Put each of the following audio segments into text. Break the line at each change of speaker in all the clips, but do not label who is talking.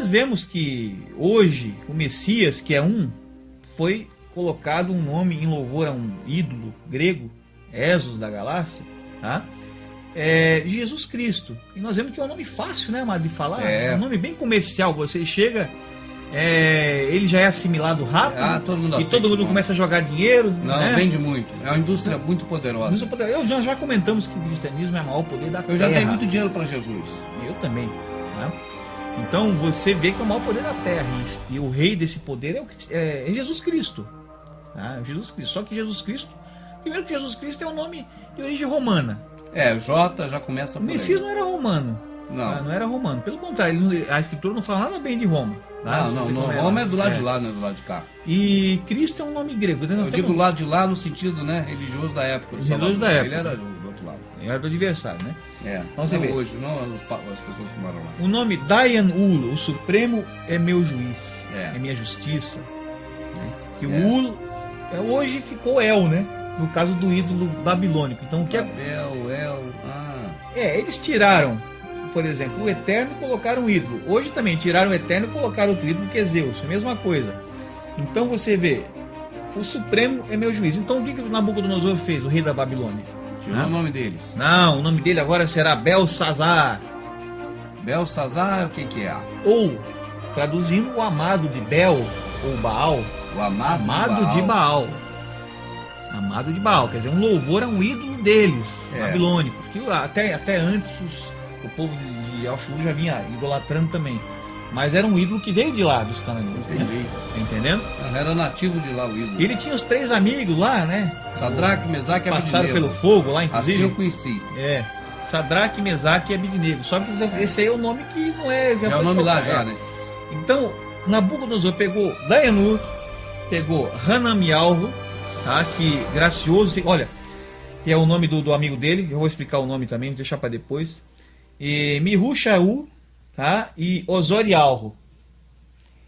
nós vemos que hoje o Messias, que é foi colocado um nome em louvor a um ídolo grego, Esos da Galácia, tá? Jesus Cristo. E nós vemos que é um nome fácil, né, amado, de falar. É um nome bem comercial. Você chega, ele já é assimilado rápido,
todo mundo
e todo mundo começa a jogar dinheiro.
Não,
né?
Vende muito. É uma indústria muito poderosa.
Já comentamos que o cristianismo é o maior poder da terra.
Eu já dei muito dinheiro para Jesus.
Eu também. Né? Então você vê que é o maior poder da terra. E o rei desse poder é Jesus Cristo. Tá? Jesus Cristo. Só que Jesus Cristo, primeiro que Jesus Cristo é um nome de origem romana.
O J já começa por aí.
O Messias não era romano. Não era romano. Pelo contrário, a Escritura não fala nada bem de Roma. Tá?
Roma é do lado de lá, não é do lado de cá.
E Cristo é um nome grego.
Eu digo do lado de lá no sentido, né, religioso da época.
Religioso da época.
Ele era do outro lado.
Ele era do adversário, né?
Então, você vê. Hoje, não as pessoas que moram lá.
O nome Dayan Ul, o Supremo é meu juiz, é minha justiça. Né? Que o Ul hoje ficou El, né? No caso do ídolo babilônico. Então o que eles tiraram, por exemplo, o Eterno e colocaram um ídolo. Hoje também tiraram o Eterno e colocaram outro ídolo que é Zeus, a mesma coisa. Então você vê, o Supremo é meu juiz. Então o que Nabucodonosor fez, o rei da Babilônia?
Tirou o nome deles.
Não, o nome dele agora será Belsazar.
Belsazar, o que é?
Ou, traduzindo, o amado de Bel, ou Baal.
O amado
de Baal. Amado de Baal, quer dizer, um louvor a um ídolo deles, babilônico. Que até antes o povo de Al-Shur já vinha idolatrando também. Mas era um ídolo que veio de lá, dos cananeus.
Entendi.
Né? Tá entendendo?
Era nativo de lá o ídolo.
Ele tinha os 3 amigos lá, né?
Sadraque, Mesaque e Abednego.
Passaram pelo fogo lá, inclusive.
Assim eu conheci.
Sadraque, Mesaque e Abednego. Só que esse aí é o nome que não é...
É o nome lá já, né?
Então, Nabucodonosor pegou Dayanur, pegou Hanamialro, tá? Que gracioso, olha, que é o nome do amigo dele, eu vou explicar o nome também, vou deixar para depois. E Mirushaú, tá? E Osorialro.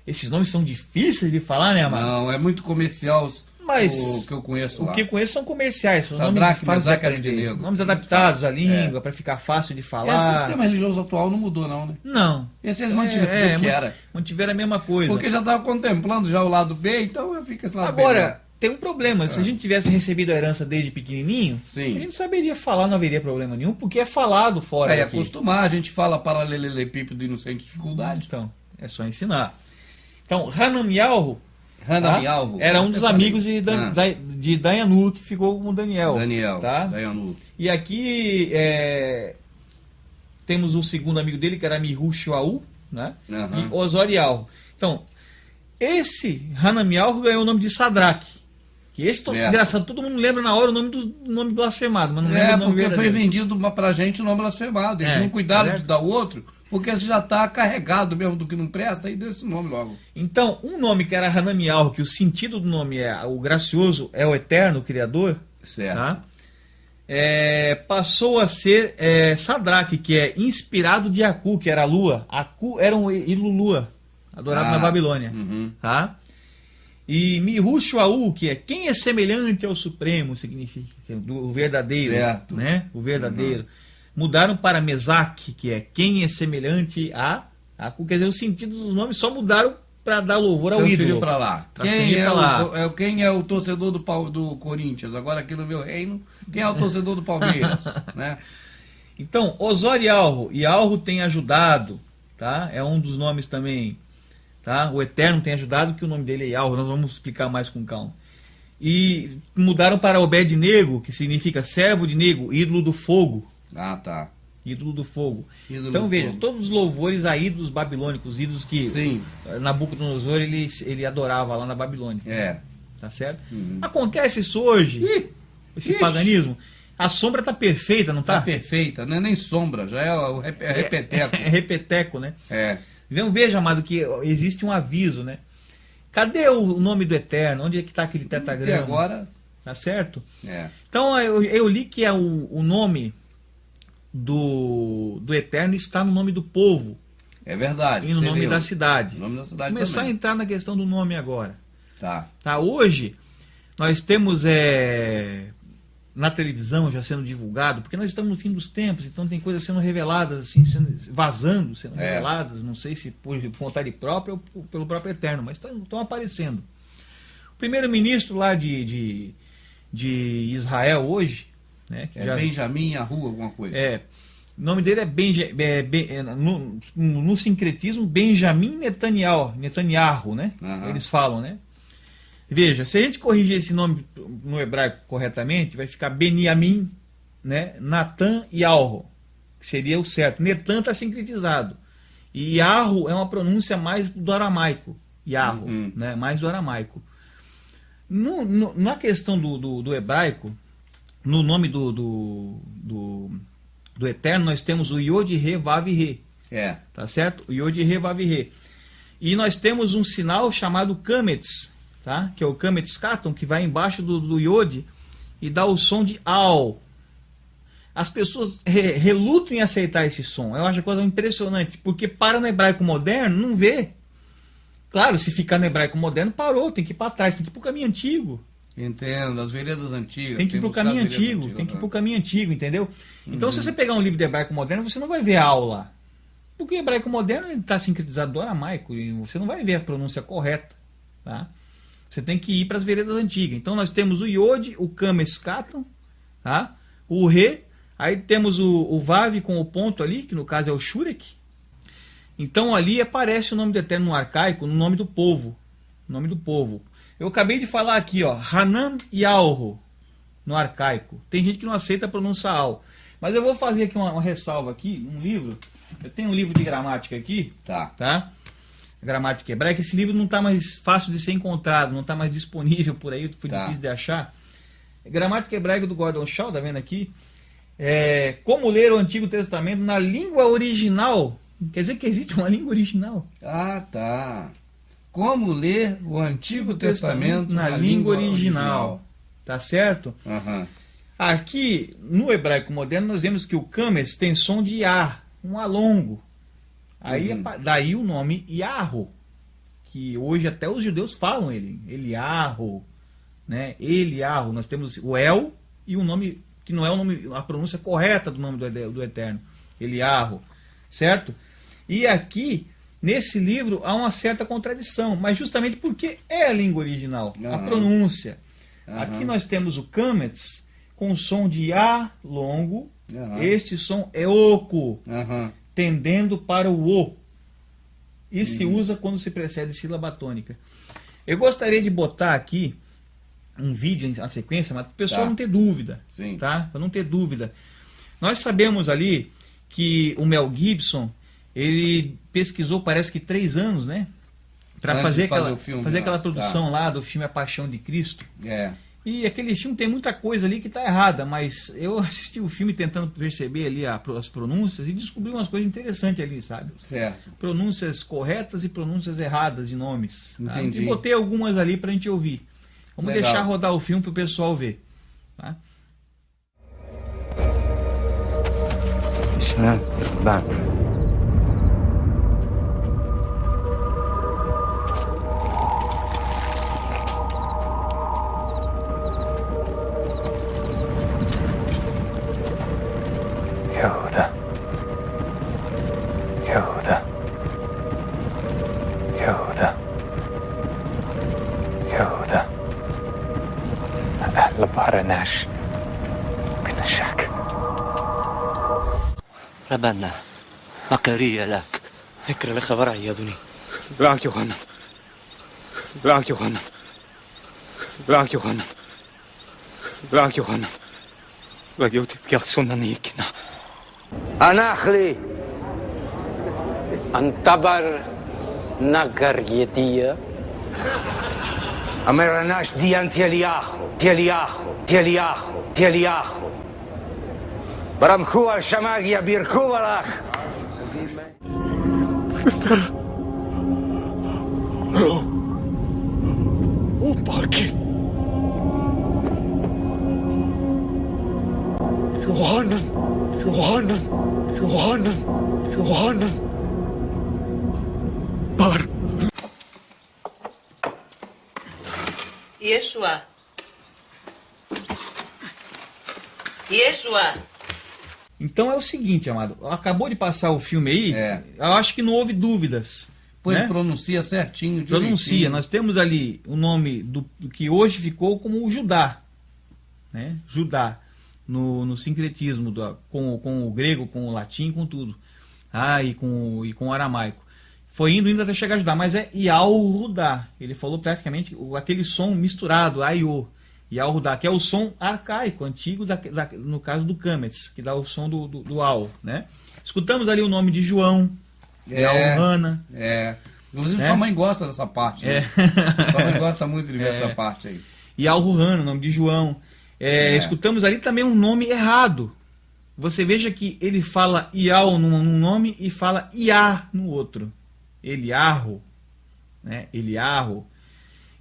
Esses nomes são difíceis de falar, né, amado?
Não, é muito comercial.
Mas
o que eu conheço lá.
O que eu conheço são comerciais, são
Sadraque,
nomes
Mesaque e Abednego.
Nomes adaptados à língua, para ficar fácil de falar.
Esse sistema religioso atual não mudou, não, né?
Não.
Esse eles mantiveram o que era.
Mantiveram a mesma coisa.
Porque já estava contemplando já o lado B, então fica esse lado B.
Agora, tem um problema. Se a gente tivesse recebido a herança desde pequenininho, a gente saberia falar, não haveria problema nenhum, porque é falado fora daqui.
Acostumar, a gente fala paralelepípedo e não sente dificuldade.
Então, é só ensinar. Então, Hanamialro era um dos amigos de Dayanur, que ficou com Daniel. Tá?
Dayanur.
E aqui temos o segundo amigo dele, que era Mirushaú, né? E Osorialro. Então, esse Hanamialro ganhou o nome de Sadraque. Que esse engraçado, todo mundo lembra na hora o nome blasfemado, mas não lembra o nome
porque
verdadeiro.
foi vendido pra gente o nome blasfemado. Eles não cuidaram de dar o outro, porque você já está carregado mesmo do que não presta, aí deu esse nome logo.
Então, um nome que era Hanamialro, que o sentido do nome é o gracioso, é o eterno, o criador,
certo.
Tá? Passou a ser Sadraque, que é inspirado de Aku, que era a lua. Aku era um ídolo lua, adorado na Babilônia. Tá? E Mirushaú, que é quem é semelhante ao Supremo, significa o verdadeiro,
certo.
Né? O verdadeiro. Mudaram para Mesaque, que é quem é semelhante a Aku. Quer dizer, o sentido dos nomes só mudaram para dar louvor ao ídolo.
Para lá. Quem é o torcedor do Corinthians? Agora aqui no meu reino, quem é o torcedor do Palmeiras? Né?
Então, Osorialro e Alro tem ajudado, tá? É um dos nomes também. Tá? O Eterno tem ajudado, que o nome dele é Alro, nós vamos explicar mais com calma. E mudaram para Obed-Nego, que significa servo de Nego, ídolo do fogo.
Tá.
Ídolo do fogo. Então veja, todos os louvores a ídolos babilônicos, ídolos que Nabucodonosor ele adorava lá na Babilônia. Tá certo? Acontece isso hoje, esse paganismo. A sombra está perfeita, não está?
Está perfeita, não é nem sombra, já é o repeteco.
É repeteco, né? Veja, amado, que existe um aviso, né? Cadê o nome do Eterno? Onde é que está aquele tetagrama?
E agora?
Tá certo? Então eu li que o nome do Eterno está no nome do povo.
É verdade.
E no nome da cidade.
O nome da cidade
começar
também.
a entrar na questão do nome agora.
Tá.
Hoje nós temos na televisão já sendo divulgado, porque nós estamos no fim dos tempos, então tem coisas sendo reveladas, assim, vazando, sendo reveladas, não sei se por vontade própria ou pelo próprio Eterno, mas estão aparecendo. O primeiro-ministro lá de Israel hoje, né, que
Benjamin Yahu, alguma coisa.
O nome dele no sincretismo, Benjamin Netanyahu, né? Eles falam, né? Veja, se a gente corrigir esse nome no hebraico corretamente, vai ficar Beniamim, né? Natan e Alro, que seria o certo. Netan está sincretizado. E Yarro é uma pronúncia mais do aramaico. Yarro, né? Mais do aramaico. Na questão do hebraico, no nome do Eterno, nós temos o Yod Re Vav Re. Tá certo? O Yod Re Vav Re. E nós temos um sinal chamado Kametz, tá? Que é o Kametz Katon, que vai embaixo do Yod e dá o som de Al. As pessoas relutam em aceitar esse som. Eu acho a coisa impressionante, porque para no hebraico moderno, não vê. Claro, se ficar no hebraico moderno, parou, tem que ir para trás, tem que ir para o caminho antigo.
Entendo, as veredas antigas.
Tem que ir para o caminho antigo, tem que ir para o caminho antigo, entendeu? Então, se você pegar um livro de hebraico moderno, você não vai ver aula. Porque o hebraico moderno está sincretizado do aramaico, e você não vai ver a pronúncia correta, tá? Você tem que ir para as veredas antigas. Então, nós temos o Yod, o Kametz Katon, tá? O Re, aí temos o Vav com o ponto ali, que no caso é o Shurek. Então, ali aparece o nome do Eterno no arcaico, no nome do povo. Nome do povo. Eu acabei de falar aqui, ó, Hanam e Alro, no arcaico. Tem gente que não aceita a pronúncia Al. Mas eu vou fazer aqui uma ressalva aqui, um livro. Eu tenho um livro de gramática aqui, tá? Gramática hebraica. Esse livro não está mais fácil de ser encontrado, não está mais disponível por aí, foi difícil de achar. Gramática hebraica do Gordon Shaw, tá vendo aqui? Como ler o Antigo Testamento na língua original. Quer dizer que existe uma língua original.
Como ler o Antigo Testamento
na língua original. Tá certo? Aqui, no hebraico moderno, nós vemos que o Kametz tem som de A, um A longo. Aí, daí o nome Yarro, que hoje até os judeus falam Eliarro, né? Eliarro. Nós temos o El e o nome, que não é o nome, a pronúncia correta do nome do Eterno. Eliarro, certo? E aqui, nesse livro, há uma certa contradição, mas justamente porque é a língua original, a pronúncia. Aqui nós temos o Kametz com o som de A longo, este som é oco, tendendo para o O. E se usa quando se precede sílaba tônica. Eu gostaria de botar aqui um vídeo na sequência, mas para o pessoal não ter dúvida. Tá? Para não ter dúvida. Nós sabemos ali que o Mel Gibson, ele pesquisou, parece que 3 anos, né? Para fazer aquela produção lá do filme A Paixão de Cristo. E aquele filme tem muita coisa ali que está errada, mas eu assisti o filme tentando perceber ali as pronúncias e descobri umas coisas interessantes ali, sabe? Pronúncias corretas e pronúncias erradas de nomes. Tá? E botei algumas ali para a gente ouvir. Vamos deixar rodar o filme para o pessoal ver. Tá?
يهوذا أهل بارناش من الشك ربنا مكرية لك
اكر لخبر عيادني
راك يوحنا راك يوحنا راك يوحنا راك يوحنا راك بيغسونا نيكنا
أنا أخلي
انتبر نقر يدية
أمرناش ديان تيلياخو برمخوا الشماغية بيركوا الأخ
وباكي يوحنا بار
ישוע. Yeshua.
Então é o seguinte, amado, acabou de passar o filme aí, eu acho que não houve dúvidas.
Pois
né?
pronuncia certinho.
Pronuncia, nós temos ali o nome do que hoje ficou como Judá, né? Judá, no sincretismo, com o grego, com o latim, com tudo, e com o aramaico. Foi indo até chegar a Judá, mas é Yahudá. Ele falou praticamente aquele som misturado, Aiô. Yahudá, que é o som arcaico, antigo, no caso do Kametz, que dá o som do Al. Né? Escutamos ali o nome de João, Yahuana.
Inclusive sua mãe gosta dessa parte. Né? Sua mãe gosta muito de ver essa parte aí.
Yahuana, o nome de João. Escutamos ali também um nome errado. Você veja que ele fala Ial num nome e fala Iá no outro. Eliarro, né? Eliarro.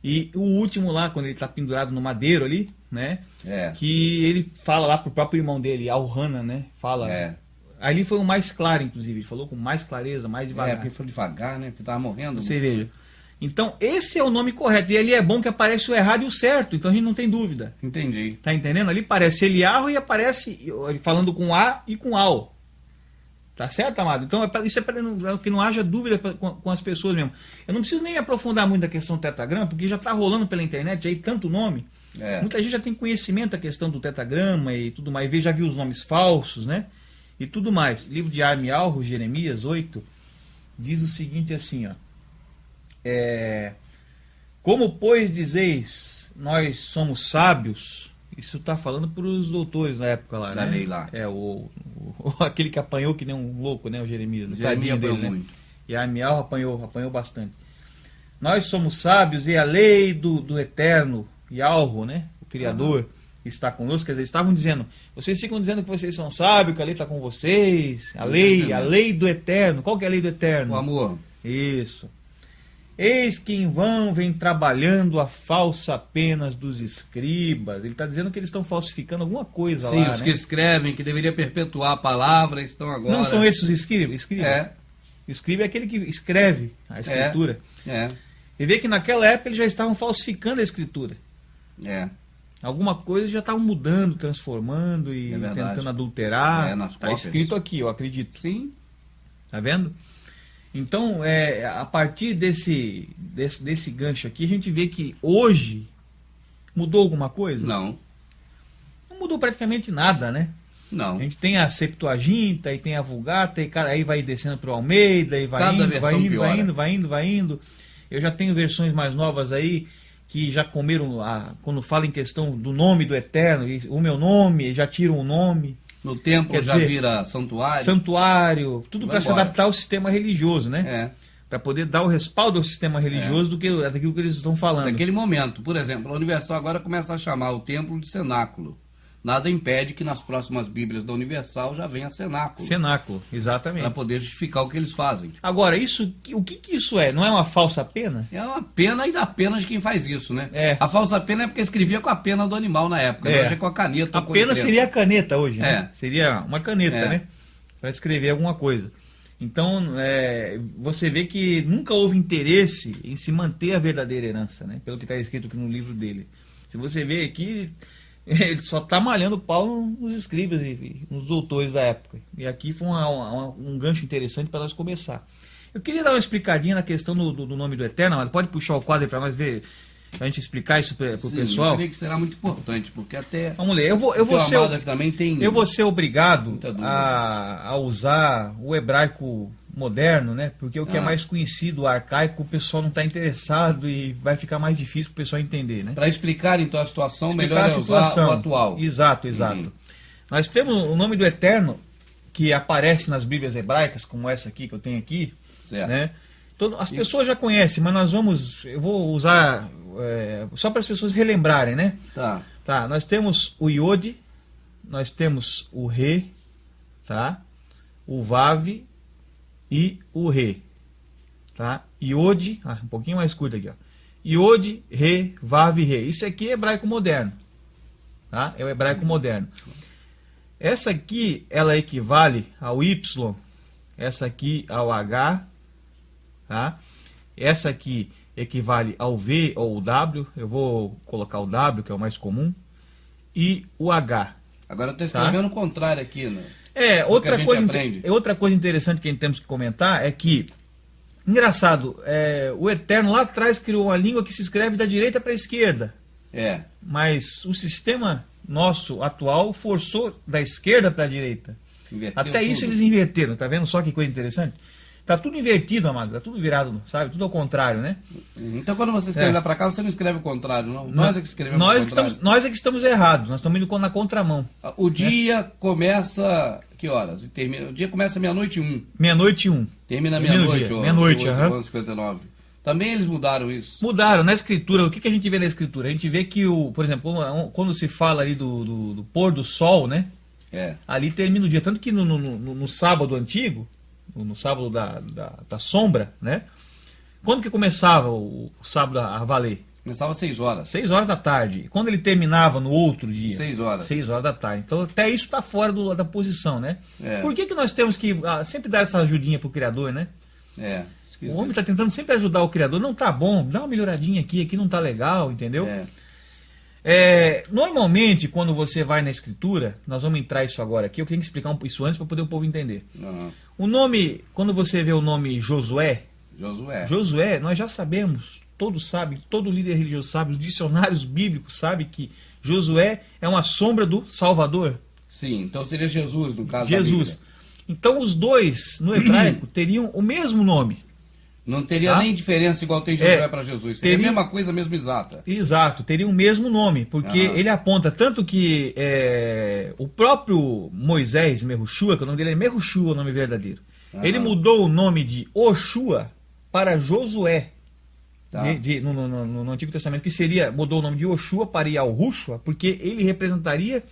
E o último lá, quando ele está pendurado no madeiro ali, né? Que ele fala lá pro próprio irmão dele, Alhana, né? Fala. Ali foi o mais claro, inclusive. Ele falou com mais clareza, mais devagar.
Porque foi devagar, né? Porque tava morrendo.
Você veja. Então, esse é o nome correto. E ali é bom que aparece o errado e o certo. Então a gente não tem dúvida.
Entendi.
Tá entendendo? Ali parece Eliarro e aparece falando com A e com Al. Tá certo, amado? Então isso é para que não haja dúvida com as pessoas mesmo. Eu não preciso nem me aprofundar muito na questão do tetagrama, porque já está rolando pela internet aí tanto nome. Muita gente já tem conhecimento da questão do tetagrama e tudo mais. Já viu os nomes falsos, né? E tudo mais. Livro de Armialro, Jeremias 8, diz o seguinte assim, ó. Como, pois, dizeis, nós somos sábios... Isso está falando para os doutores na época lá,
da lei lá.
Aquele que apanhou que nem um louco, né, o Jeremias. O
Jeremias
dele,
né?
Muito. E a Armial apanhou bastante. Nós somos sábios e a lei do Eterno, Yalro, né, o Criador, está conosco. Quer dizer, estavam dizendo, vocês ficam dizendo que vocês são sábios, que a lei está com vocês. A lei do Eterno. Qual que é a lei do Eterno?
O amor.
Isso. Eis que em vão vem trabalhando a falsa penas dos escribas. Ele está dizendo que eles estão falsificando alguma coisa lá.
Sim, os que escrevem, que deveria perpetuar a palavra, estão agora...
Não são esses os escribas? Escriba é aquele que escreve a escritura. E vê que naquela época eles já estavam falsificando a escritura. Alguma coisa já estavam mudando, transformando e tentando adulterar. Está escrito aqui, eu acredito.
Sim.
Tá vendo? Então, a partir desse gancho aqui, a gente vê que hoje mudou alguma coisa?
Não.
Não mudou praticamente nada, né?
Não.
A gente tem a Septuaginta, e tem a Vulgata, e aí vai descendo para o Almeida, e vai indo. Eu já tenho versões mais novas aí, que já comeram, quando fala em questão do nome do Eterno, o meu nome, já tiram o nome.
No templo já vira santuário.
Santuário, tudo para se adaptar ao sistema religioso, né? Para poder dar o respaldo ao sistema religioso daquilo que eles estão falando.
Naquele momento, por exemplo, a Universal agora começa a chamar o templo de cenáculo. Nada impede que nas próximas Bíblias da Universal já venha cenáculo.
Cenáculo, exatamente.
Para poder justificar o que eles fazem.
Agora, o que isso é? Não é uma falsa pena?
É uma pena e da pena de quem faz isso, né? A falsa pena é porque escrevia com a pena do animal na época. Hoje é com a caneta.
A pena seria a caneta hoje, né? Seria uma caneta, né? Para escrever alguma coisa. Então, você vê que nunca houve interesse em se manter a verdadeira herança, né? Pelo que está escrito aqui no livro dele. Se você vê aqui... Ele só está malhando o pau nos escribas e nos doutores da época. E aqui foi um gancho interessante para nós começar. Eu queria dar uma explicadinha na questão do nome do Eterno. Mas pode puxar o quadro para nós ver, para a gente explicar isso para o pessoal?
Eu creio que será muito importante, porque até...
Vamos ler. Eu vou ser obrigado a usar o hebraico moderno, né? Porque o que é mais conhecido, o arcaico, o pessoal não está interessado e vai ficar mais difícil para o pessoal entender, né?
Para explicar então a situação, melhor é usar o atual.
Exato. Nós temos o nome do Eterno que aparece nas Bíblias hebraicas, como essa aqui que eu tenho aqui,
certo.
Né? As pessoas já conhecem, mas eu vou usar só para as pessoas relembrarem, né? Tá. Nós temos o Iode, nós temos o Re, tá? O Vav e o Re, tá? Iode, um pouquinho mais curto aqui, ó. Iode, Re, Vav, Re. Isso aqui é hebraico moderno, tá? É o hebraico moderno. Essa aqui, ela equivale ao Y, essa aqui ao H, tá? Essa aqui equivale ao V ou o W. Eu vou colocar o W, que é o mais comum, e o H.
Agora eu estou escrevendo o contrário aqui, né?
Outra coisa interessante que a gente temos que comentar é que, engraçado, o Eterno lá atrás criou uma língua que se escreve da direita para a esquerda. Mas o sistema nosso atual forçou da esquerda para a direita.
Inverteu
Até
tudo.
isso eles inverteram, tá vendo só que coisa interessante? Tá tudo invertido, amado, tá tudo virado, sabe? Tudo ao contrário, né?
Então quando você escreve lá para cá, você não escreve o contrário, não? Nós é que escrevemos o contrário.
Nós é que estamos errados, nós estamos indo na contramão.
O dia começa... Que horas? O dia começa meia-noite e 1.
Meia-noite e 1.
Termina meia-noite,
meia-noite,
11h59. Também eles mudaram isso.
Mudaram. Na escritura, o que a gente vê na escritura? A gente vê que, por exemplo, quando se fala ali do pôr do sol, né? Ali termina o dia. Tanto que no sábado antigo, no sábado da sombra, né? Quando que começava o sábado a valer?
Começava às 6 horas.
6 horas da tarde. Quando ele terminava no outro dia?
6 horas.
6 horas da tarde. Então até isso está fora da posição, né? Por que nós temos que sempre dar essa ajudinha pro Criador, né?
Esquisito.
O homem está tentando sempre ajudar o Criador. Não tá bom, dá uma melhoradinha aqui não tá legal, entendeu? Normalmente, quando você vai na escritura, nós vamos entrar isso agora aqui, eu quero explicar isso antes para poder o povo entender. O nome, quando você vê o nome Josué, nós já sabemos, todos sabem, todo líder religioso sabe, os dicionários bíblicos sabem que Josué é uma sombra do Salvador.
Sim, então seria Jesus no caso
Jesus. Então os dois, no hebraico, teriam o mesmo nome.
Não teria nem diferença igual tem Josué para Jesus. Seria a mesma coisa, mesmo exata.
Exato, teria o mesmo nome, porque ele aponta tanto que o próprio Moisés, Merushua, que o nome dele é Merushua, o nome verdadeiro, ele mudou o nome de Oshua para Josué. No Antigo Testamento, que mudou o nome de Oshua para Yahushua, porque ele representaria,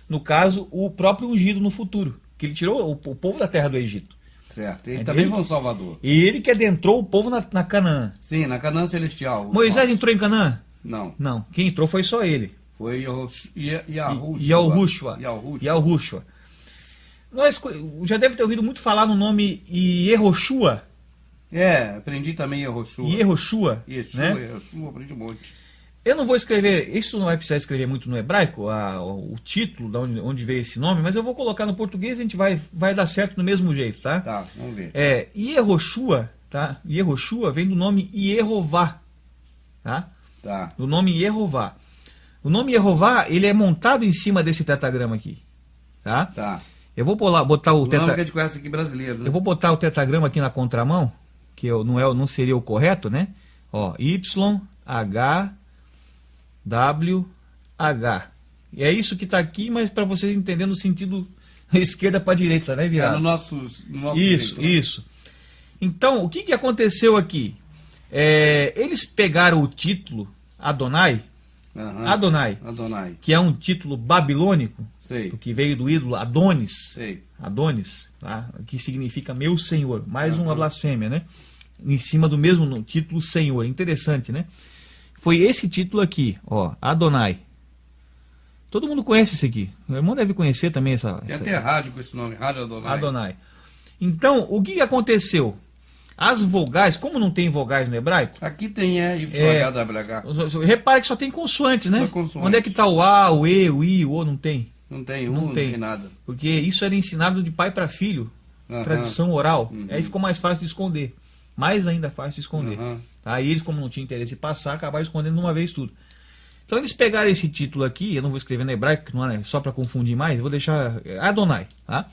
no caso, o próprio ungido no futuro, que ele tirou o povo da terra do Egito.
Certo, ele também foi um salvador.
E ele que adentrou o povo na Canaã.
Sim, na Canaã celestial.
Moisés entrou em Canaã?
Não.
Não, quem entrou foi só ele.
Foi
Yahushua. Nós já deve ter ouvido muito falar no nome Yehoshua.
Aprendi também Yehoshua.
Yehoshua,
Yehoshua, aprendi um monte.
Eu não vou escrever, isso não vai precisar escrever muito no hebraico, o título, de onde veio esse nome, mas eu vou colocar no português e a gente vai dar certo do mesmo jeito, tá?
Tá, vamos ver.
Yehoshua, tá? Yehoshua vem do nome Yehová, tá? Do nome Yehová. O nome Yehová, ele é montado em cima desse tetagrama aqui, tá? Eu vou botar o
nome que a gente conhece aqui brasileiro, né?
Eu vou botar o tetagrama aqui na contramão, que não seria o correto, né? YHWH. E é isso que está aqui, mas para vocês entenderem no sentido esquerda para direita, né, virado?
No nosso
isso,
jeito, né?
Isso. Então, o que aconteceu aqui? Eles pegaram o título Adonai, Adonai, que é um título babilônico, que veio do ídolo Adonis, tá? Que significa meu senhor, mais uma blasfêmia, né? Em cima do mesmo título Senhor, interessante, né? Foi esse título aqui, Adonai. Todo mundo conhece esse aqui. O irmão deve conhecer também
Tem até rádio com esse nome, Rádio Adonai.
Adonai. Então, o que aconteceu? As vogais, como não tem vogais no hebraico...
Aqui tem YHWH.
Repare que só tem consoantes, né?
Consoantes.
Onde é que está o A, o E, o I, o O? Não tem.
Não tem nada.
Porque isso era ensinado de pai para filho. Tradição oral. Aí ficou mais fácil de esconder. Mais ainda fácil de esconder. Aí eles, como não tinham interesse em passar, acabaram escondendo de uma vez tudo. Então eles pegaram esse título aqui, eu não vou escrever no hebraico, que não é só para confundir mais, eu vou deixar Adonai, tá?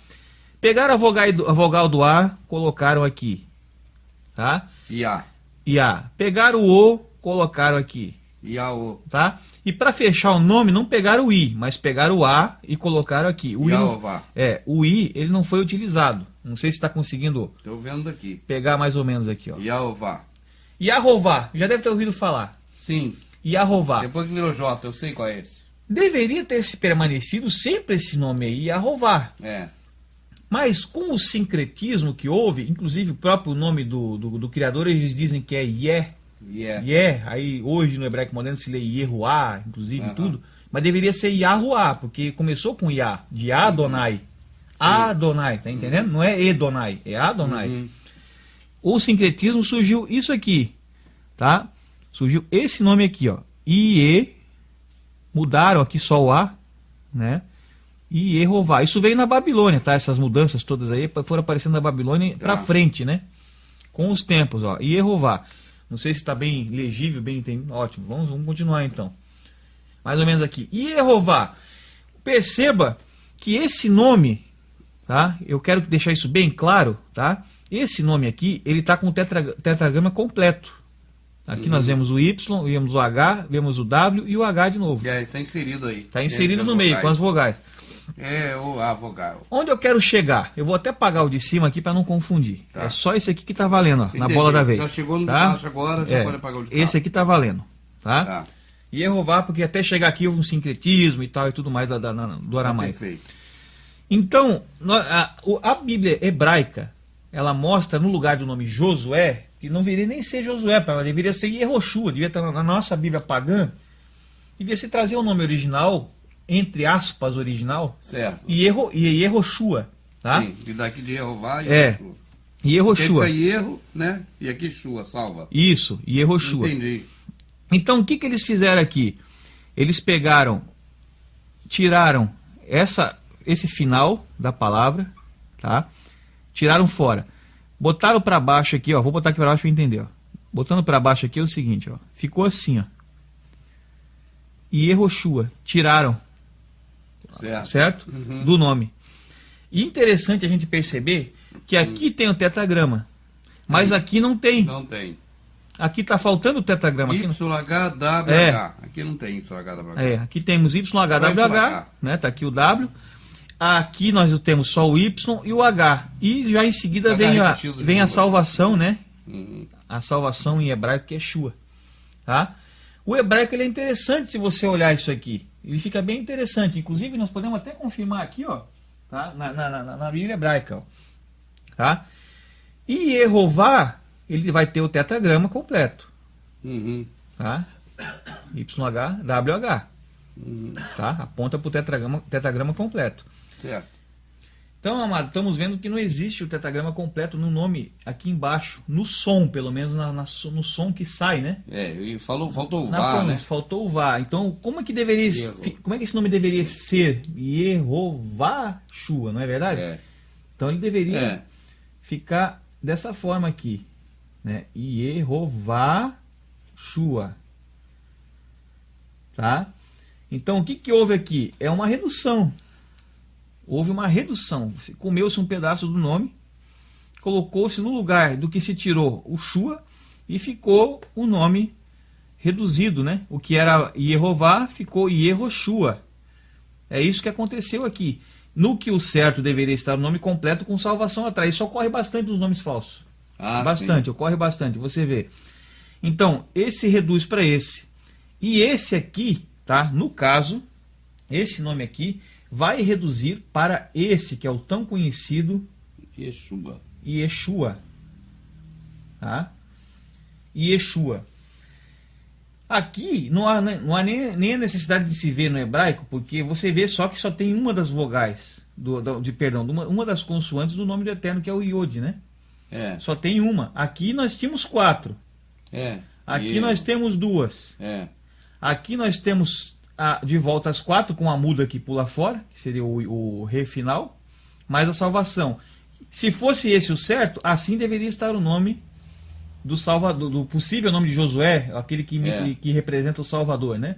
Pegaram a vogal do A, colocaram aqui, tá? Iá. Pegaram o O, colocaram aqui.
Iaô.
Tá? E para fechar o nome, não pegaram o I, mas pegaram o A e colocaram aqui. O I, ele não foi utilizado. Não sei se está conseguindo.
Estou vendo aqui.
Pegar mais ou menos aqui, ó.
Yahová.
Já deve ter ouvido falar.
Sim.
Yahová.
Depois que virou J, eu sei qual é esse.
Deveria ter se permanecido sempre esse nome aí, Yahová. Mas com o sincretismo que houve, inclusive o próprio nome do criador, eles dizem que é aí hoje no hebraico moderno se lê Yehuá, inclusive tudo, mas deveria ser Yahuá, porque começou com Yah, de Adonai. Adonai, tá entendendo? Não é Edonai, é Adonai. O sincretismo surgiu isso aqui, tá? Surgiu esse nome aqui, ó. Mudaram aqui só o A, né? e Yehová. Isso veio na Babilônia, tá? Essas mudanças todas aí foram aparecendo na Babilônia para frente, né? Com os tempos, ó. Yehová. Não sei se está bem legível, bem entendido. Ótimo, vamos continuar então. Mais ou menos aqui. Yehová. Perceba que esse nome, tá? Eu quero deixar isso bem claro, tá? Esse nome aqui, ele está com o tetragrama completo. Aqui nós vemos o Y, vemos o H, vemos o W e o H de novo.
Está inserido aí.
Está inserido no meio, com as vogais.
A vogal.
Onde eu quero chegar? Eu vou até apagar o de cima aqui para não confundir. Tá. É só esse aqui que está valendo, ó, na bola da vez.
Já chegou no
tá?
de baixo agora, já pode apagar o de cá.
Esse aqui está valendo, tá? E Yehová, porque até chegar aqui houve um sincretismo e tal e tudo mais do aramaico.
Perfeito.
Então, a Bíblia hebraica, ela mostra no lugar do nome Josué, que não deveria nem ser Josué, ela deveria ser Yehoshua, devia estar na nossa Bíblia pagã, devia se trazer o nome original, entre aspas, original,
certo.
E Yehoshua, tá?
Sim, e daqui de Yehová e
Yehoshua. Yehoshua.
Fica Yerro, né? E aqui Shua, salva.
Isso, Yehoshua.
Entendi.
Então, o que eles fizeram aqui? Eles pegaram, tiraram esse final da palavra, tá? Tiraram fora. Botaram para baixo aqui, ó. Vou botar aqui para baixo para entender, ó. Botando para baixo aqui é o seguinte, ó. Ficou assim, ó. E Yehoshua. Tiraram. Certo? Uhum. Do nome. E interessante a gente perceber que aqui tem o tetragrama. Mas aqui não tem.
Não tem.
Aqui está faltando o tetragrama.
YHWH. Aqui não tem YHWH.
Aqui temos YHWH, né? Tá aqui o W. Aqui nós temos só o Y e o H. E já em seguida vem a salvação, né?
Uhum.
A salvação em hebraico que é Shua. Tá? O hebraico ele é interessante se você olhar isso aqui. Ele fica bem interessante. Inclusive nós podemos até confirmar aqui, ó, tá? na Bíblia hebraica. Ó. Tá? E Yehová, ele vai ter o tetragrama completo.
Uhum.
Tá? YHWH.
Uhum.
Tá? Aponta para o tetragrama completo.
Certo.
Então, amado, estamos vendo que não existe o tetragrama completo no nome aqui embaixo, no som, pelo menos no som que sai, né?
E faltou o Vá, né?
Faltou o Vá. Então, como é que esse nome deveria ser? Yehová Shua, não é verdade? Então ele deveria ficar dessa forma aqui, né? Yehová Shua. Tá? Então, o que houve aqui? É uma redução. Houve uma redução. Comeu-se um pedaço do nome, colocou-se no lugar do que se tirou o Shua e ficou o nome reduzido, né? O que era Yehová ficou Yehoshua. É isso que aconteceu aqui. No que o certo deveria estar o nome completo com salvação atrás. Isso ocorre bastante nos nomes falsos. Bastante, sim. Ocorre bastante, você vê. Então, esse reduz para esse. E esse aqui, tá? No caso, esse nome aqui vai reduzir para esse, que é o tão conhecido Yeshua. Tá? Yeshua. Aqui não há nem a necessidade de se ver no hebraico, porque você vê só que só tem uma das vogais, uma das consoantes do nome do Eterno, que é o Yod, né? Só tem uma. Aqui nós tínhamos 4. Aqui nós temos 2. Aqui nós temos de volta as 4 com a muda que pula fora, que seria o Re final, mais a salvação. Se fosse esse o certo, assim deveria estar o nome do Salvador, do possível nome de Josué, aquele que representa o Salvador, né?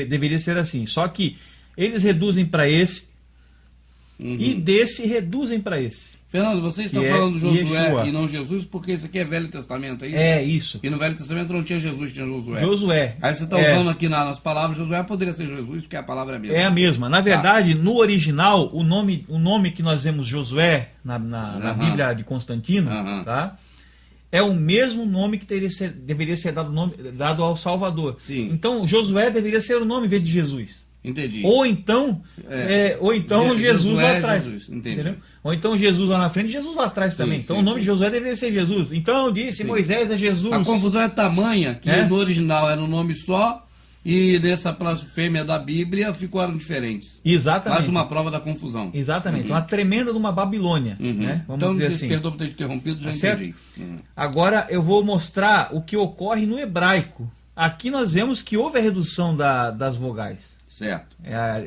Deveria ser assim. Só que eles reduzem para esse e desse reduzem para esse.
Fernando, você está falando Josué Yeshua. E não Jesus, porque isso aqui é Velho Testamento, é isso?
É isso.
E no Velho Testamento não tinha Jesus, tinha Josué.
Josué.
Aí você está usando aqui nas palavras, Josué poderia ser Jesus, porque a palavra é a mesma.
É a mesma. Na verdade, no original, o nome que nós vemos Josué na Bíblia de Constantino, tá? É o mesmo nome que deveria ser dado ao Salvador.
Sim.
Então, Josué deveria ser o nome em vez de Jesus.
Entendi.
Ou então Jesus lá atrás.
Jesus. Entendi.
Entendeu? Ou então Jesus lá na frente e Jesus lá atrás também. Então o nome de Josué deveria ser Jesus. Então disse Moisés é Jesus.
A confusão é tamanha que no original era um nome só e nessa blasfêmia da Bíblia ficaram diferentes.
Exatamente.
Mais uma prova da confusão.
Exatamente. Uma tremenda de uma Babilônia. Né? Vamos dizer assim.
Perdoa por ter interrompido, já entendi.
Agora eu vou mostrar o que ocorre no hebraico. Aqui nós vemos que houve a redução das vogais.
Certo.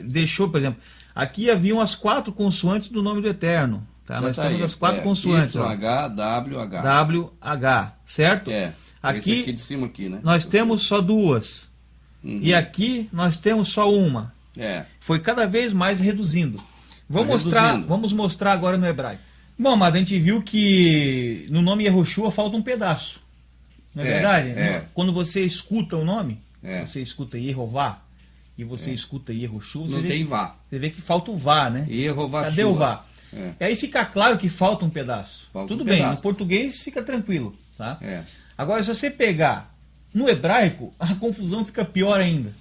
Deixou, por exemplo, Aqui haviam as 4 consoantes do nome do Eterno. Tá? Nós temos as 4 consoantes.
H, W, H.
W, H, certo?
Aqui, esse aqui de cima aqui, né?
Nós temos só 2. E aqui nós temos só uma. Foi cada vez mais reduzindo. Vamos mostrar agora no hebraico. Bom, amado, a gente viu que no nome Yehoshua falta um pedaço. Não é verdade? Quando você escuta o nome, você escuta Yehová e você escuta Yehoshua,
não tem Vá.
Você vê que falta o Vá, né?
Yehová.
Cadê o Vá? E aí fica claro que falta um pedaço. Tudo bem, no português fica tranquilo. Tá? Agora, se você pegar no hebraico, a confusão fica pior ainda.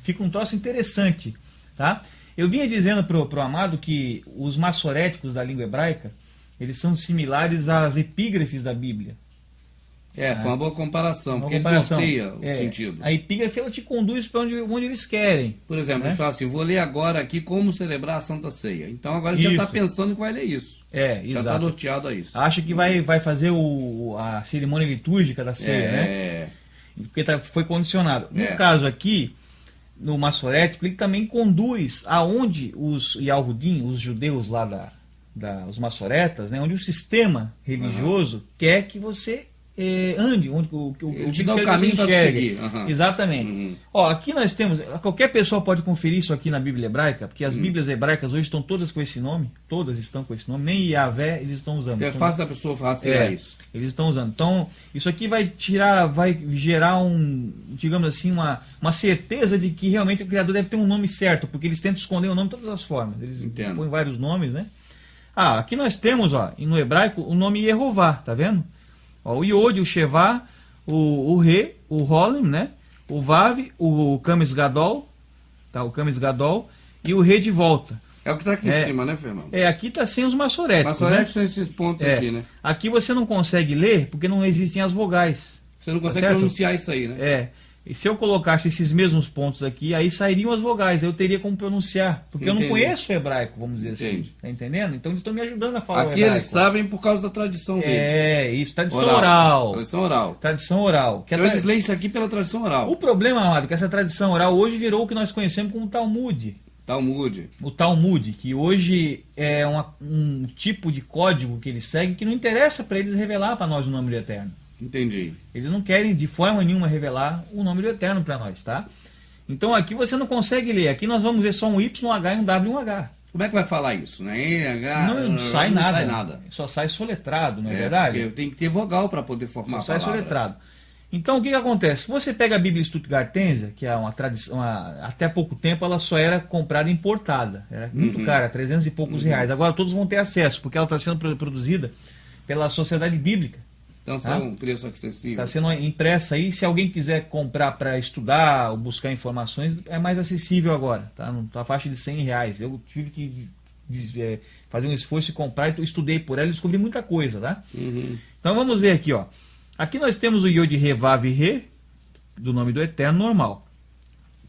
Fica um troço interessante. Tá? Eu vinha dizendo pro amado que os maçoréticos da língua hebraica, eles são similares às epígrafes da Bíblia.
Foi uma boa comparação, porque ele norteia o sentido.
A epígrafe, ela te conduz para onde eles querem.
Por exemplo, ele fala assim, vou ler agora aqui como celebrar a Santa Ceia. Então agora ele já está pensando que vai ler isso.
Exato.
Já está norteado a isso.
Acha que vai fazer a cerimônia litúrgica da ceia, né? Porque foi condicionado. No caso aqui, no maçorético, ele também conduz aonde os Yahudim, os judeus lá os maçoretas, né, onde o sistema religioso quer que você ande, onde o
te dá o caminho para seguir.
Exatamente. Ó, aqui nós temos, qualquer pessoa pode conferir isso aqui na Bíblia hebraica, porque as Bíblias hebraicas hoje estão todas com esse nome, todas estão com esse nome, nem Yahvé eles estão usando.
É fácil da pessoa rastrear isso.
Eles estão usando. Então, isso aqui vai gerar digamos assim, uma certeza de que realmente o Criador deve ter um nome certo, porque eles tentam esconder o nome de todas as formas. Eles põem vários nomes, né? Aqui nós temos, ó, no hebraico, o nome Yehová, tá vendo? Ó, o Yod, o Shevá, o Re, o Rolim, né? O Vav, o Kames Gadol, tá? O Kames Gadol e o Re de volta.
É o que está aqui em cima, né, Fernando?
Aqui está sem os maçoréticos.
Maçoréticos são esses pontos aqui, né?
Aqui você não consegue ler porque não existem as vogais.
Você não consegue pronunciar isso aí, né?
E se eu colocasse esses mesmos pontos aqui, aí sairiam as vogais, eu teria como pronunciar. Porque eu não conheço o hebraico, vamos dizer assim. Tá entendendo? Então eles estão me ajudando a falar o hebraico.
Aqui eles sabem por causa da tradição deles.
Isso, tradição oral.
Tradição oral.
Tradição oral.
Então eles leem isso aqui pela tradição oral.
O problema, amado, é que essa tradição oral hoje virou o que nós conhecemos como Talmud. O Talmud, que hoje é um tipo de código que eles seguem que não interessa para eles revelar para nós o nome do Eterno.
Entendi.
Eles não querem de forma nenhuma revelar o nome do Eterno para nós, tá? Então aqui você não consegue ler. Aqui nós vamos ver só um Y, um H e um W e um H.
Como é que vai falar isso? Né? H,
não sai nada. Só sai soletrado, não é verdade?
Tem que ter vogal para poder formar
só a palavra. Sai soletrado. Então o que acontece? Se você pega a Bíblia Stuttgartense, que é uma tradição, até pouco tempo ela só era comprada importada. Era muito cara, 300 e poucos reais. Agora todos vão ter acesso, porque ela está sendo produzida pela Sociedade Bíblica.
Então é um preço acessível.
Está sendo impressa aí. Se alguém quiser comprar para estudar ou buscar informações, é mais acessível agora. Tá na faixa de 100 reais. Eu tive que fazer um esforço e comprar. Estudei por ela e descobri muita coisa. Tá? Então vamos ver aqui. Ó. Aqui nós temos o Yod Re Vav Re, do nome do Eterno, normal.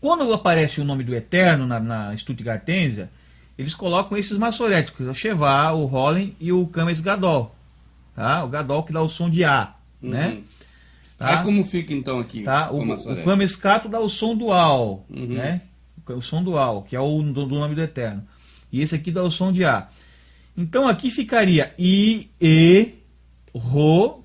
Quando aparece o nome do Eterno na Stuttgartense, eles colocam esses maçoréticos, o Shevá, o Rolim e o Kames Gadol. Tá? O Gadol que dá o som de A, né?
Tá? Aí como fica então aqui?
Tá? O Kames Kato dá o som do Al, né? O som do Al, que é o do nome do Eterno. E esse aqui dá o som de A. Então aqui ficaria I, E, Ro,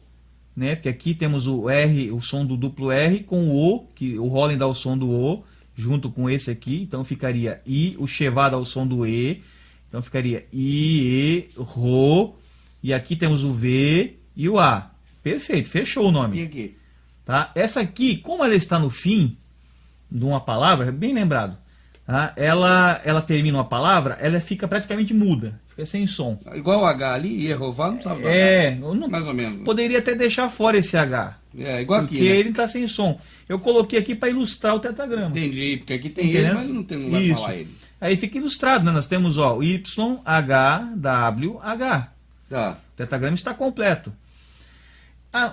né? Porque aqui temos o R, o som do duplo R com o O, que o Rolim dá o som do O, junto com esse aqui. Então ficaria I, o Shevá dá o som do E. Então ficaria I, E, Ro. E aqui temos o V e o A. Perfeito, fechou o nome.
E aqui?
Tá? Essa aqui, como ela está no fim de uma palavra, bem lembrado, tá? Ela termina uma palavra, ela fica praticamente muda, fica sem som.
Igual o H ali, Yehová, não sabe do
H.
Mais ou menos.
Poderia até deixar fora esse H.
Igual aqui,
porque
né?
ele está sem som. Eu coloquei aqui para ilustrar o tetagrama.
Entendi, porque aqui tem ele, mas não vai falar ele.
Aí fica ilustrado, né? Nós temos o Y, H, W, H.
Tá.
O tetagrama está completo.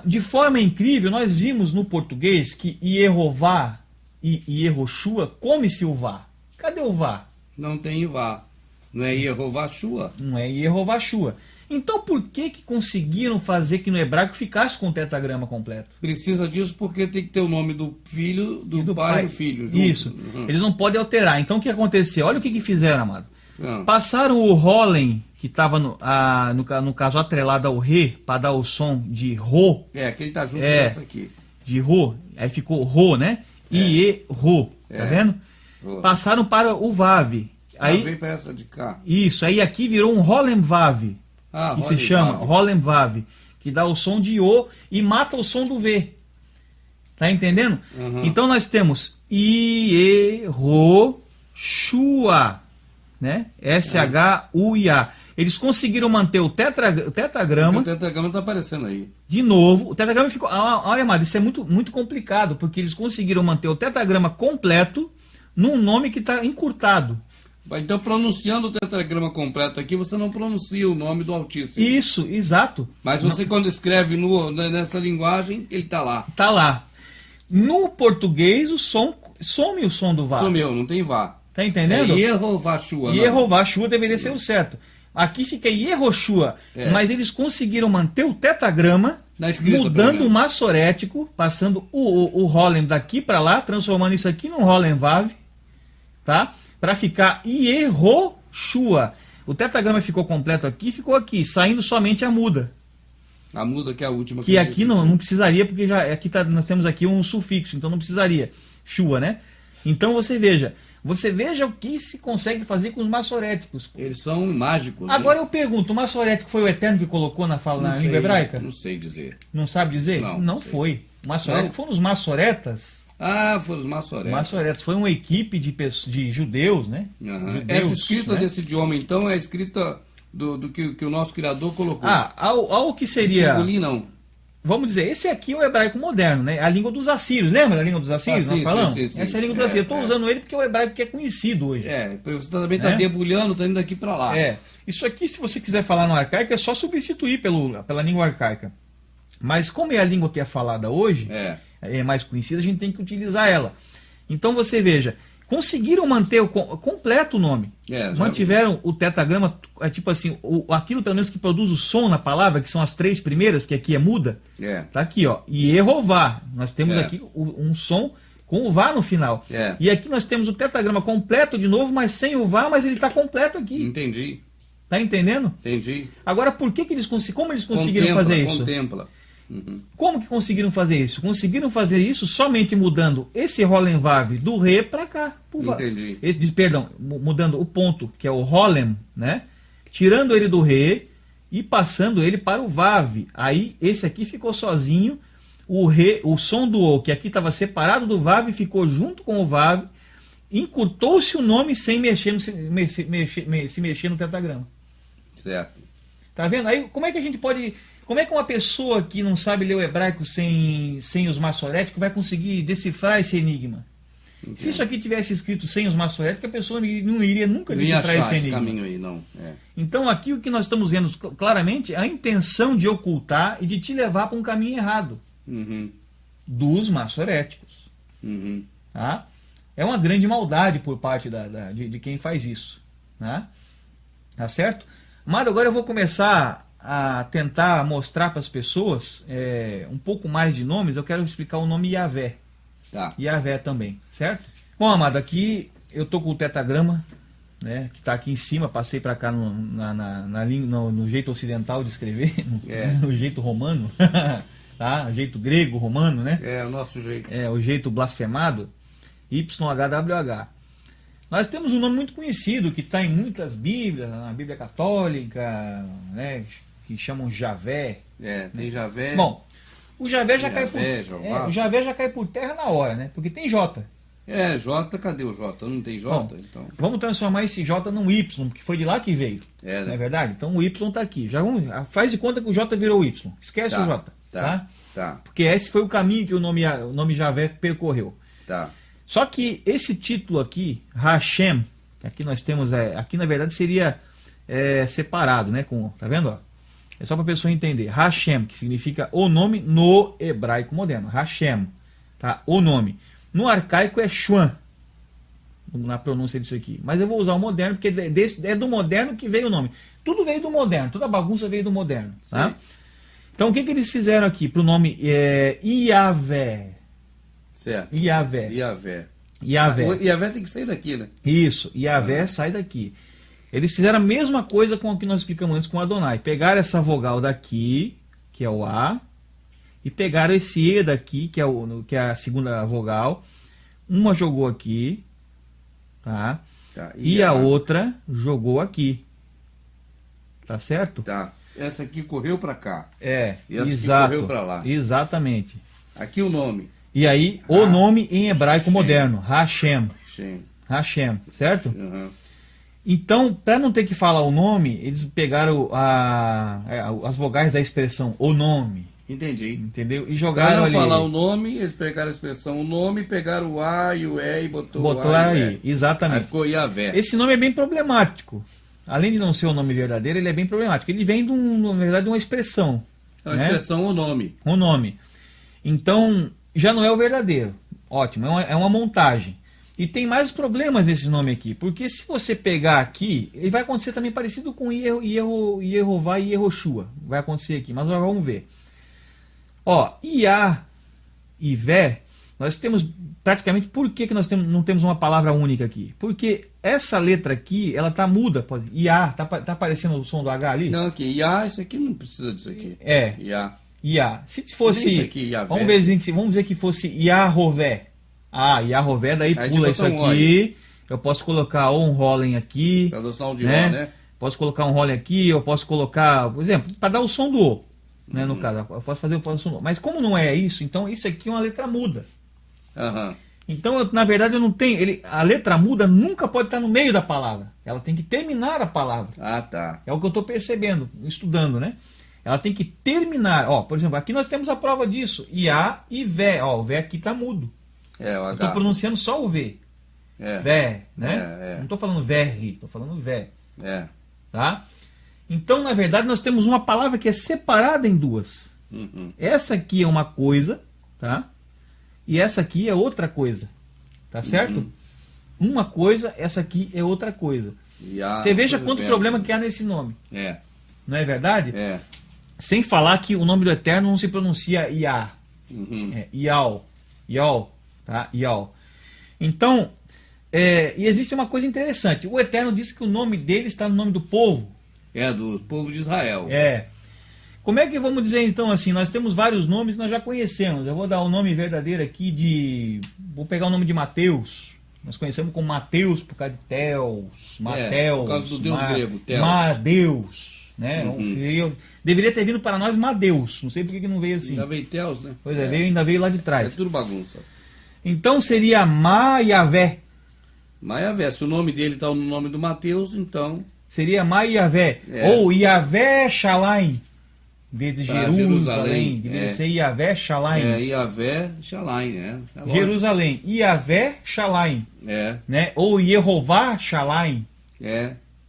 De forma incrível, nós vimos no português que Yehová e Yehoshua come-se o Vá. Cadê o Vá?
Não tem o Vá. Não é Yehová Shua?
Não é Yehová Shua. Então por que conseguiram fazer que no hebraico ficasse com o tetragrama completo?
Precisa disso porque tem que ter o nome do filho, do pai e do filho. Junto.
Isso. Eles não podem alterar. Então o que aconteceu? Olha o que fizeram, amado.
Ah.
Passaram o Holem, que estava no caso atrelado ao Ré, para dar o som de Rô.
Que ele tá junto dessa aqui.
De Rô. Aí ficou Rô, né? E Rô. Tá vendo?
Rô.
Passaram para o Vav. Aí
veio para essa de cá.
Isso. Aí aqui virou um Holem Vav. Que se chama Holem Vav. Que dá o som de O e mata o som do V. Tá entendendo? Então nós temos Shua, né? S-H-U-I-A. Eles conseguiram manter o tetragrama.
O tetragrama está aparecendo aí.
De novo, o tetragrama ficou. Olha, amado, isso é muito, muito complicado, porque eles conseguiram manter o tetragrama completo num nome que está encurtado.
Então, pronunciando o tetragrama completo aqui, você não pronuncia o nome do Altíssimo.
Isso, exato.
Mas você, quando escreve nessa linguagem, ele está lá.
Está lá. No português, some o som do Vá.
Sumiu, não tem Vá.
Tá entendendo?
Yehovashua.
Yehovashua deveria ser o certo. Aqui fica Yehoshua, mas eles conseguiram manter o tetragrama, mudando o massorético, passando o Holem daqui para lá, transformando isso aqui num Holem Vav, tá? Para ficar Yehoshua. O tetragrama ficou completo aqui, ficou aqui, saindo somente a muda.
A muda que é a última.
Que aqui não precisaria, porque já aqui nós temos aqui um sufixo, então não precisaria. Shua, né? Então você veja o que se consegue fazer com os massoréticos.
Eles são mágicos.
Agora eu pergunto, o massorético foi o Eterno que colocou na língua hebraica?
Não sei dizer.
Não sabe dizer? Não foi. O massorético foram os massoretas.
Foram os massoretas.
Massoretas. Foi uma equipe de judeus, né? Judeus,
essa escrita desse idioma, então, é a escrita do que o nosso Criador colocou.
Ao que seria...
não.
Vamos dizer, esse aqui é o hebraico moderno, né? A língua dos assírios. Lembra da língua dos assírios? Nós falamos?
Sim.
Essa é a língua dos assírios. Eu estou usando ele porque é o hebraico que é conhecido hoje.
Você também está debulhando, está indo daqui para lá.
Isso aqui, se você quiser falar no arcaico, é só substituir pela língua arcaica. Mas como é a língua que é falada hoje, é mais conhecida, a gente tem que utilizar ela. Então você veja, conseguiram manter completo o nome. Mantiveram o tetragrama, tipo assim, aquilo pelo menos que produz o som na palavra, que são as 3 primeiras, que aqui é muda. Tá aqui, ó. Yehová. Nós temos aqui um som com o Vá no final. E aqui nós temos o tetragrama completo de novo, mas sem o Vá, mas ele está completo aqui.
Entendi.
Tá entendendo?
Entendi.
Agora, como eles conseguiram fazer isso?
Contempla.
Como que conseguiram fazer isso? Conseguiram fazer isso somente mudando esse Holem Vav do Ré para cá.
Entendi.
Mudando o ponto, que é o Holem, né? Tirando ele do Ré e passando ele para o Vav. Aí esse aqui ficou sozinho. O som do O, que aqui estava separado do Vav, ficou junto com o Vav. Encurtou-se o nome sem se mexer no tetragrama.
Certo.
Tá vendo? Aí como é que a gente pode... Como é que uma pessoa que não sabe ler o hebraico sem os massoréticos vai conseguir decifrar esse enigma? Entendi. Se isso aqui tivesse escrito sem os massoréticos, a pessoa não iria nunca decifrar esse enigma.
Caminho aí, não.
Então aqui o que nós estamos vendo claramente é a intenção de ocultar e de te levar para um caminho errado dos massoréticos. Tá? É uma grande maldade por parte de quem faz isso. Tá certo? Mas agora eu vou começar a tentar mostrar para as pessoas um pouco mais de nomes. Eu quero explicar o nome Yahvé. Yahvé também, certo? Bom, amado, aqui eu tô com o tetragrama, né, que está aqui em cima. Passei para cá no jeito ocidental de escrever, no jeito romano, tá? O jeito grego, romano, né?
O nosso jeito.
O jeito blasfemado, YHWH. Nós temos um nome muito conhecido que está em muitas Bíblias, na Bíblia Católica, né, que chamam Javé.
Tem Javé.
Bom, o Javé já o Javé já cai por terra na hora, né? Porque tem J.
J, cadê o J? Não tem J?
Bom,
então.
Vamos transformar esse J num Y, porque foi de lá que veio.
Né?
Não é verdade? Então o Y está aqui. Faz de conta que o J virou Y. Esquece o J. Tá? Porque esse foi o caminho que o nome Javé percorreu.
Tá.
Só que esse título aqui, Hashem, que aqui nós temos, aqui na verdade seria separado, né? Tá vendo? Ó? É só para a pessoa entender. Hashem, que significa o nome no hebraico moderno. Hashem, tá? O nome. No arcaico é Shuan. na pronúncia disso aqui. Mas eu vou usar o moderno, porque é do moderno que veio o nome. Tudo veio do moderno, toda a bagunça veio do moderno. Tá? Então o que eles fizeram aqui para o nome Iavé?
Certo.
Iavé.
Iavé tem que sair daqui, né?
Isso, Iavé sai daqui. Eles fizeram a mesma coisa com o que nós explicamos antes com Adonai. Pegaram essa vogal daqui, que é o A, e pegaram esse E daqui, que é a segunda vogal. Uma jogou aqui, tá? E a outra jogou aqui. Tá certo?
Tá. Essa aqui correu para cá.
E
essa
exato,
aqui correu para lá.
Exatamente.
Aqui o nome.
E aí, o nome em hebraico moderno, Hashem. Hashem, certo?
Uhum.
Então, para não ter que falar o nome, eles pegaram as vogais da expressão o nome.
Entendi.
Entendeu? E jogaram ali.
Para não falar o nome, eles pegaram a expressão o nome, pegaram o A e o E e botou
aí. Exatamente.
Aí ficou Iavé.
Esse nome é bem problemático. Além de não ser o nome verdadeiro, ele é bem problemático. Ele vem, na verdade, de uma expressão.
É uma expressão, o nome.
O nome. Então, já não é o verdadeiro. Ótimo, é uma montagem. E tem mais problemas nesse nome aqui. Porque se você pegar aqui, ele vai acontecer também parecido com Yehová e Yehoshua. Vai acontecer aqui, mas nós vamos ver. Ó, Iá e Vé, nós temos praticamente... Por que nós não temos uma palavra única aqui? Porque essa letra aqui, ela tá muda. Iá, tá aparecendo o som do H ali?
Não, aqui, Iá, isso aqui não precisa disso aqui.
Iá. Se fosse...
Aqui,
vamos dizer que fosse Yahová. Yahová, daí aí pula isso aqui. Eu posso colocar um Rolen aqui.
Para dar o som de O, né?
Posso colocar um Rolen aqui, eu posso colocar, por exemplo, para dar o som do O. Né, no caso, eu posso fazer o som do O. Mas como não é isso, então isso aqui é uma letra muda. Então, na verdade, eu não tenho. A letra muda nunca pode estar no meio da palavra. Ela tem que terminar a palavra.
Tá.
É o que eu estou percebendo, estudando, né? Ela tem que terminar. Ó, por exemplo, aqui nós temos a prova disso. Iá e Vé. Ó, o Vé aqui está mudo. Eu estou pronunciando só o V. Vé, né? Não estou falando verri, estou falando Vé. Tá? Então, na verdade, nós temos uma palavra que é separada em duas. Essa aqui é uma coisa, tá? E essa aqui é outra coisa. Tá certo? Uma coisa, essa aqui é outra coisa. Você veja quanto problema que há nesse nome. Não é verdade? Sem falar que o nome do Eterno não se pronuncia Iá. Ial. Tá? Ial. Então, e existe uma coisa interessante. O Eterno disse que o nome dele está no nome do povo.
Do povo de Israel.
Como é que vamos dizer então assim? Nós temos vários nomes que nós já conhecemos. Eu vou dar o nome verdadeiro aqui vou pegar o nome de Mateus. Nós conhecemos como Mateus por causa de Teos, Mateus.
Por causa do deus grego, Teos.
Madeus. Né? Deveria ter vindo para nós Madeus. Não sei por que não veio assim.
Ainda veio Teos, né?
Pois ainda veio lá de trás.
É tudo bagunça.
Então seria Maiavé.
Maiavé. Se o nome dele está no nome do Mateus, então...
Seria Maiavé. Ou Iavé Shalaim. Em vez de Jerusalém. Deveria ser Iavé Shalaim.
Iavé Shalaim, né?
Jerusalém. Iavé Shalaim. Né? Ou Yehová Shalaim.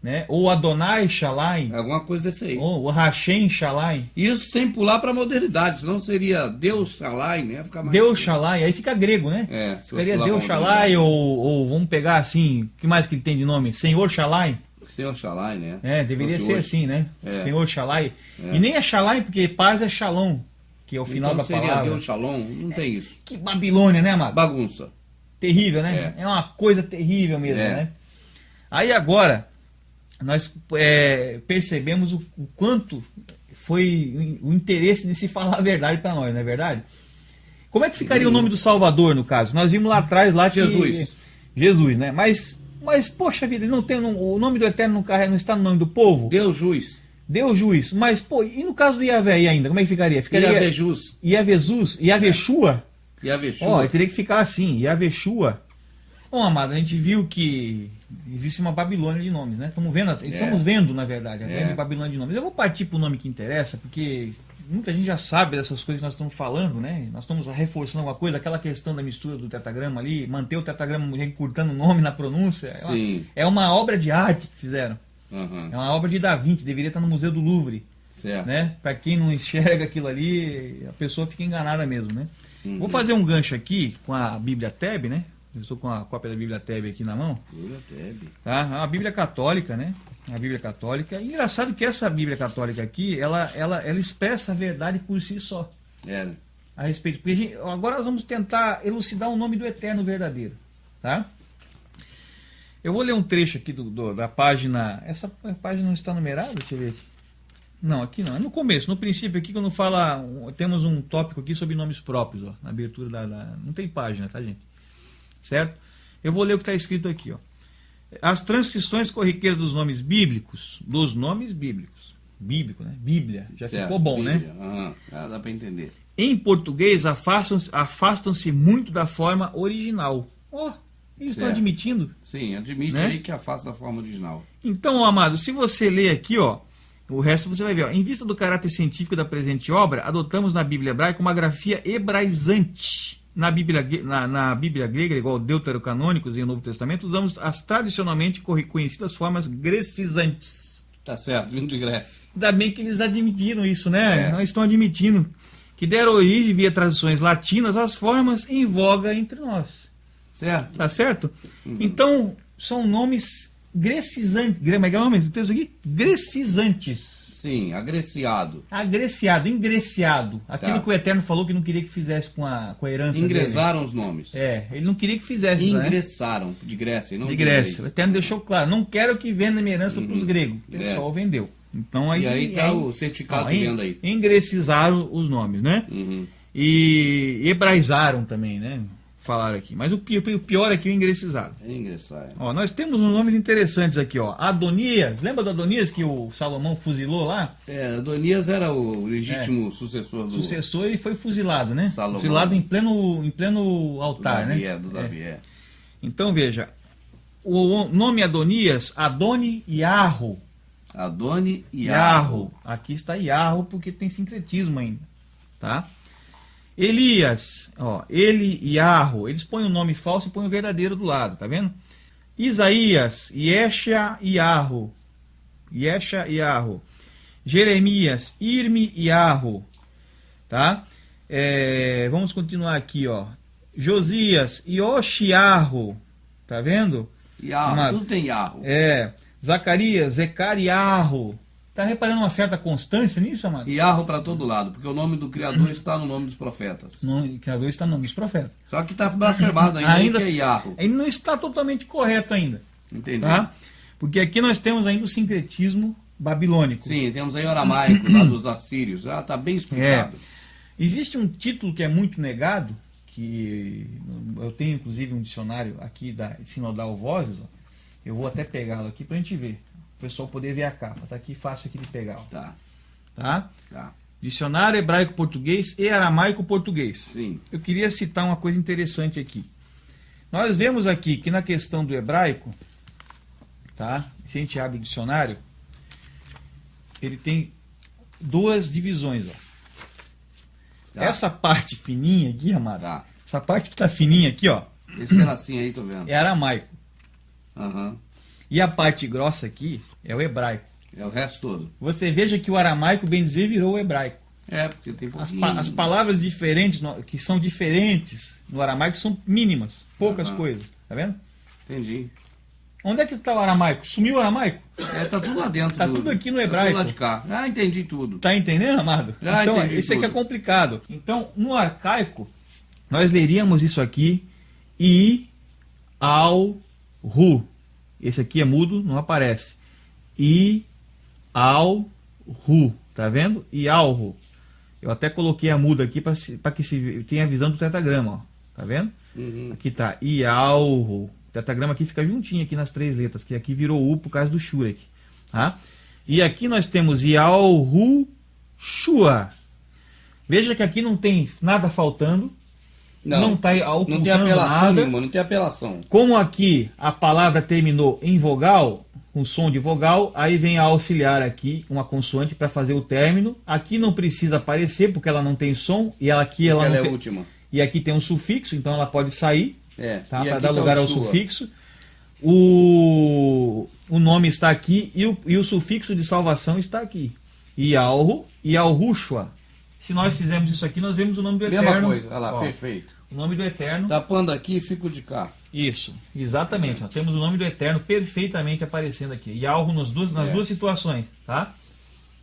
Né? Ou Adonai Shalaim.
Alguma coisa desse aí.
Ou Hashem Shalaim.
Isso sem pular para a modernidade, senão seria Deus Shalaim, né? Fica mais
Deus Shalaim, aí fica grego, né? Ficaria Deus Shalaim, ou vamos pegar assim, o que mais que ele tem de nome? Senhor Shalaim.
Senhor Shalaim, né?
Deveria ser assim, né? Senhor Shalaim. E nem é Shalaim, porque paz é Shalom, que é o final da palavra.
Seria Deus Shalom? Não tem isso.
Que Babilônia, né, amado?
Bagunça.
Terrível, né? É uma coisa terrível mesmo, né? Aí agora, nós percebemos o quanto foi o interesse de se falar a verdade para nós, não é verdade? Como é que ficaria o nome do Salvador, no caso? Nós vimos lá atrás, lá que... Jesus, né? Mas, poxa vida, ele não tem, o nome do Eterno não está no nome do povo?
Deus Juiz.
Deus Juiz. Mas, e no caso do Iavé ainda, como é que ficaria?
Iavejus.
Iaveshua.
Iaveshua.
Teria que ficar assim, Iaveshua. Bom, amado, a gente viu que existe uma Babilônia de nomes, né? Estamos vendo, na verdade, a grande Babilônia de nomes. Eu vou partir para o nome que interessa, porque muita gente já sabe dessas coisas que nós estamos falando, né? Nós estamos reforçando alguma coisa, aquela questão da mistura do tetragrama ali, manter o tetragrama encurtando o nome na pronúncia. É uma obra de arte que fizeram. É uma obra de Da Vinci, deveria estar no Museu do Louvre. Né? Para quem não enxerga aquilo ali, a pessoa fica enganada mesmo, né? Vou fazer um gancho aqui com a Bíblia Teb, né? Eu estou com a cópia da Bíblia Tebe aqui na mão.
Bíblia Tebe.
Tá? É uma Bíblia católica, né? A Bíblia católica. Engraçado que essa Bíblia católica aqui, ela expressa a verdade por si só.
É.
A respeito. Porque agora nós vamos tentar elucidar o nome do Eterno verdadeiro. Tá? Eu vou ler um trecho aqui da página. Essa página não está numerada? Deixa eu ver aqui. Não, aqui não. É no começo, no princípio aqui, quando fala. Temos um tópico aqui sobre nomes próprios, ó. Na abertura não tem página, tá, gente? Certo? Eu vou ler o que está escrito aqui, ó. As transcrições corriqueiras dos nomes bíblicos. Bíblico, né? Bíblia. Já
certo,
ficou bom,
Bíblia.
né?
Dá para entender.
Em português, afastam-se muito da forma original. Eles estão admitindo.
Sim, admite, né? Aí que afasta da forma original.
Então, amado, se você ler aqui, ó, o resto você vai ver. Ó, em vista do caráter científico da presente obra, adotamos na Bíblia hebraica uma grafia hebraizante. Na Bíblia grega, igual deuterocanônicos e o Novo Testamento, usamos as tradicionalmente conhecidas formas grecizantes.
Tá certo, vindo de Grécia.
Ainda bem que eles admitiram isso, né? Nós estão admitindo. Que deram origem, via traduções latinas, às formas em voga entre nós.
Certo.
Tá certo? Então, são nomes grecizantes. Como é que é o nome do texto aqui? Grecizantes.
Sim, agreciado.
Agreciado, ingreciado. Aquilo que o Eterno falou que não queria que fizesse com a herança
Ingresaram
dele.
os nomes.
Ele não queria que fizesse.
Ingressaram, né? De Grécia. Não
de Grécia. O Eterno deixou claro, não quero que venda minha herança para os gregos. O pessoal vendeu. Então,
e aí está o certificado de venda aí.
Ingrecizaram os nomes, né? E hebraizaram também, né? Falaram aqui. Mas o pior aqui é o ingrecizaram. Ó, nós temos uns nomes interessantes aqui, ó. Adonias, lembra do Adonias que o Salomão fuzilou lá?
Adonias era o legítimo sucessor do...
Sucessor, ele foi fuzilado, né?
Salomão.
Fuzilado em pleno altar,
do Davi,
né? Então, veja, o nome Adonias, Adoni Yarro.
Adoni Yarro.
Aqui está Yarro porque tem sincretismo ainda, tá? Elias, ó, Yarro, eles põem o nome falso e põem o verdadeiro do lado, tá vendo? Isaías, Yesha Yarro. Jeremias, Irmi Yarro, tá? Vamos continuar aqui, ó. Josias, Yoshiarro, tá vendo?
Yarro, tudo tem Yarro.
Zacarias, Zecariarro. Está reparando uma certa constância nisso, amado?
Yarro para todo lado, porque o nome do Criador está no nome dos profetas.
O Criador está no nome dos profetas.
Só que está blasfemado ainda que é Yarro.
Ele não está totalmente correto ainda.
Entendi.
Tá? Porque aqui nós temos ainda o sincretismo babilônico.
Sim, temos aí o aramaico lá dos assírios. Já está bem explicado.
Existe um título que é muito negado, que eu tenho inclusive um dicionário aqui da Sinodal Vozes, ó. Eu vou até pegá-lo aqui para a gente ver. O pessoal poder ver a capa. Tá aqui fácil aqui de pegar. Ó. Tá? Dicionário hebraico-português e aramaico-português.
Sim.
Eu queria citar uma coisa interessante aqui. Nós vemos aqui que na questão do hebraico, tá? Se a gente abre o dicionário, ele tem duas divisões, ó. Essa parte fininha aqui, amado. Essa parte que tá fininha aqui, ó.
Esse pedacinho aí, tô vendo.
É aramaico. E a parte grossa aqui é o hebraico.
É o resto todo.
Você veja que o aramaico, bem dizer, virou o hebraico.
Porque tem pouquinho...
As palavras diferentes, que são diferentes no aramaico, são mínimas. Poucas coisas. Tá vendo?
Entendi.
Onde é que está o aramaico? Sumiu o aramaico?
Tá tudo lá dentro.
Tá tudo aqui no hebraico.
Tá tudo lá de cá. Entendi tudo.
Tá entendendo, amado?
Já
então,
entendi
esse aqui
tudo.
é complicado. Então, no arcaico, nós leríamos isso aqui. I, al, ru. Esse aqui é mudo, não aparece. I, al, ru. Tá vendo? I, al, ru. Eu até coloquei a muda aqui para que se tenha a visão do tetagrama. Ó. Tá vendo? Aqui tá I, al, ru. O tetagrama aqui fica juntinho aqui nas três letras, que aqui virou U por causa do Shurek. Tá? E aqui nós temos I, al, ru, shua. Veja que aqui não tem nada faltando. Não está ocultando
não tem apelação
nada.
nenhuma, não tem apelação.
Como aqui a palavra terminou em vogal, com som de vogal, aí vem a auxiliar aqui, uma consoante para fazer o término. Aqui não precisa aparecer porque ela não tem som e aqui ela não
é
tem...
última.
E aqui tem um sufixo, então ela pode sair, tá, para dar lugar ao sufixo. O nome está aqui e o sufixo de salvação está aqui. Ialru e Alrushua. Se nós fizermos isso aqui, nós vemos o nome do Eterno.
Mesma coisa, olha lá, perfeito.
O nome do Eterno.
Tapando aqui e fico de cá.
Isso, exatamente. Ó, temos o nome do Eterno perfeitamente aparecendo aqui. Yahweh nas duas situações, tá?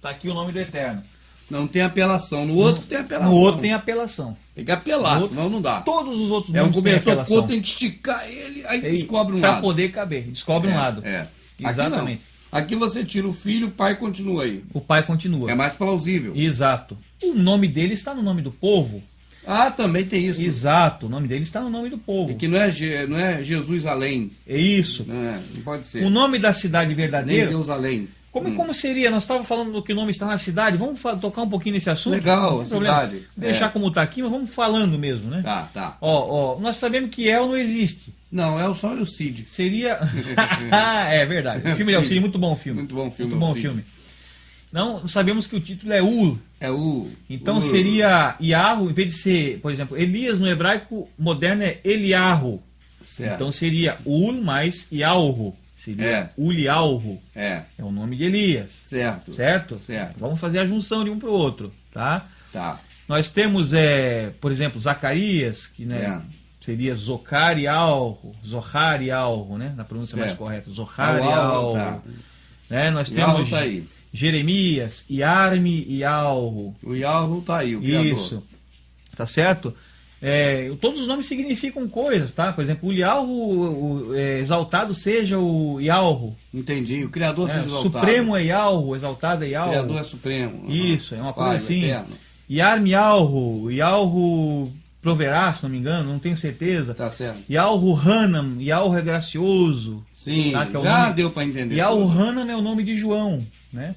Tá aqui o nome do Eterno.
Não tem apelação. No outro tem apelação.
No outro tem apelação.
Tem que apelar, senão não dá.
Todos os outros
Um
nomes têm
cobertor
apelação.
tem que esticar ele, aí descobre um
Pra
lado.
poder caber. Descobre um lado. Exatamente.
Aqui você tira o filho, o pai continua aí.
O pai continua.
É mais plausível.
Exato. O nome dele está no nome do povo.
Ah, também tem isso.
Exato. O nome dele está no nome do povo.
E que não é Jesus além.
É isso.
Não pode ser.
O nome da cidade
Nem
verdadeira.
Deus além.
Como seria? Nós estávamos falando do que o nome está na cidade. Vamos tocar um pouquinho nesse assunto?
Legal,
não tem problema.
cidade.
Deixar como está aqui, mas vamos falando mesmo, né?
Tá.
Nós sabemos que El não existe.
Não, é só o Cid.
Seria. É verdade. O filme é o Cid, muito bom o filme.
Muito bom filme.
Muito bom filme. Não, sabemos que o título é Ul.
É Ul.
Então seria Yahweh, em vez de ser, por exemplo, Elias no hebraico moderno é Eliarro.
Certo.
Então seria Ul mais Yahweh. Seria Ulialro. É o nome de Elias.
Certo.
Certo? Vamos fazer a junção de um para o outro, tá? Nós temos, por exemplo, Zacarias, que seria Zohar e Alro, né? Na pronúncia mais correta. Zohar e Alro. Né? Nós temos
tá aí.
Jeremias, Iarme e Alro.
O Yahweh tá aí, o criador.
Isso. Tá certo? Todos os nomes significam coisas, tá? Por exemplo, o Yahweh, exaltado seja o Yahweh.
Entendi, o Criador seja exaltado.
Supremo é Yahweh, exaltado é Yahweh.
O Criador é supremo.
Isso, é uma coisa
Pai,
assim.
eterno.
Yarme Yahweh proverá, se não me engano, não tenho certeza.
Tá certo.
Yahweh Hanam, Yahweh é gracioso.
Sim,
tá? Que é
já deu para entender.
Yahweh Hanam é o nome de João, né?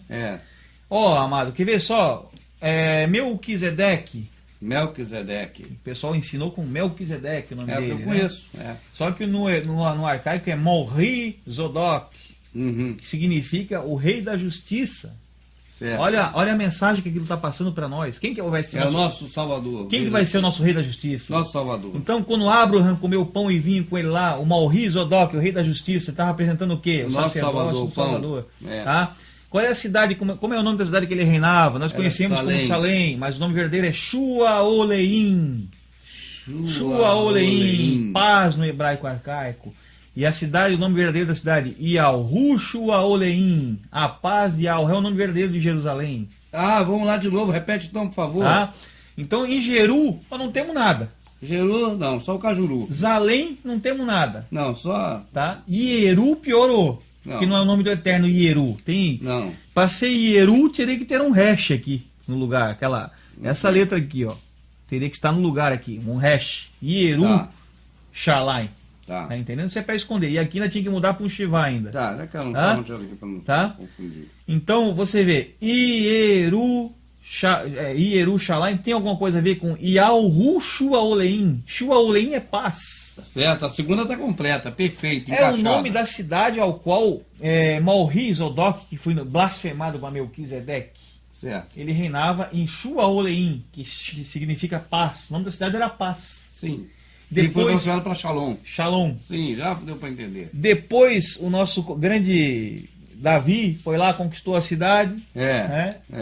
Amado, quer ver só? Melquisedeque.
Melquisedeque.
O pessoal ensinou com Melquisedeque o nome dele.
Eu conheço.
Só que no arcaico é Morri Zodok, que significa o rei da justiça.
Certo.
Olha a mensagem que aquilo está passando para nós. Quem que vai ser
o nosso Salvador?
Quem que vai ser o nosso rei da justiça?
Nosso Salvador.
Então, quando Abraham comeu pão e vinho com ele lá, o Morri Zodok, o rei da justiça, estava representando o quê? O
nosso
Salvador. Tá? Qual é a cidade, como é o nome da cidade que ele reinava? Nós conhecemos como Salém, mas o nome verdadeiro é Shuaoleim. Shuaoleim, paz no hebraico arcaico. E a cidade, o nome verdadeiro da cidade, Yalhu Shuaoleim, a paz de Yahweh, é o nome verdadeiro de Jerusalém.
Vamos lá de novo, repete então, por favor.
Então, em Jeru, nós não temos nada.
Jeru, não, só o Cajuru.
Zalém, não temos nada.
Não, só...
Tá? Ieru piorou. Que não é o nome do Eterno Ieru.
Não.
Para ser Ieru, teria que ter um hash aqui no lugar. Essa letra aqui, ó. Teria que estar no lugar aqui. Um hash. Ieru Shalai. Tá entendendo? Isso é para esconder. E aqui ainda tinha que mudar para um Shiva ainda.
Já que eu não aqui para não confundir.
Então, você vê. Ieru Shalai tem alguma coisa a ver com Yalhu Shuaoleim. Shuaoleim é paz.
Tá certo, a segunda está completa, perfeito,
encaixada. É o nome da cidade ao qual Morri Zodok, que foi blasfemado para Melquisedeque,
certo.
Ele reinava em Shuaoleim, que significa paz. O nome da cidade era paz.
Sim.
Depois,
ele foi blasfemado para Shalom.
Shalom.
Sim, já deu para entender.
Depois, o nosso grande Davi foi lá, conquistou a cidade,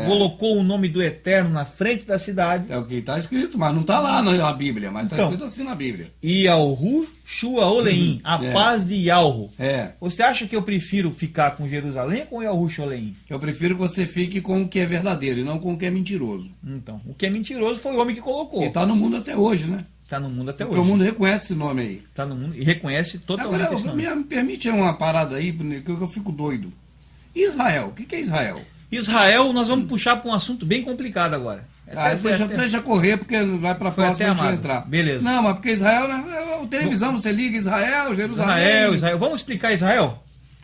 colocou o nome do Eterno na frente da cidade.
É o que está escrito, mas não está lá na Bíblia, mas está escrito assim na Bíblia.
Yalhu Shuaoleim, a paz de Yahweh. Você acha que eu prefiro ficar com Jerusalém ou com Yalhu Shuaoleim?
Eu prefiro que você fique com o que é verdadeiro e não com o que é mentiroso.
Então, o que é mentiroso foi o homem que colocou.
E está no mundo até hoje, né?
Está no mundo até hoje.
Porque o mundo reconhece esse nome aí.
Está no mundo e reconhece totalmente
esse
nome.
Me permite uma parada aí, que eu fico doido. Israel, o que é Israel?
Israel, nós vamos puxar para um assunto bem complicado agora.
Deixa correr, porque vai para a próxima a gente vai entrar.
Beleza.
Não, mas porque Israel, televisão, você liga Israel, Jerusalém.
Israel. Vamos explicar Israel?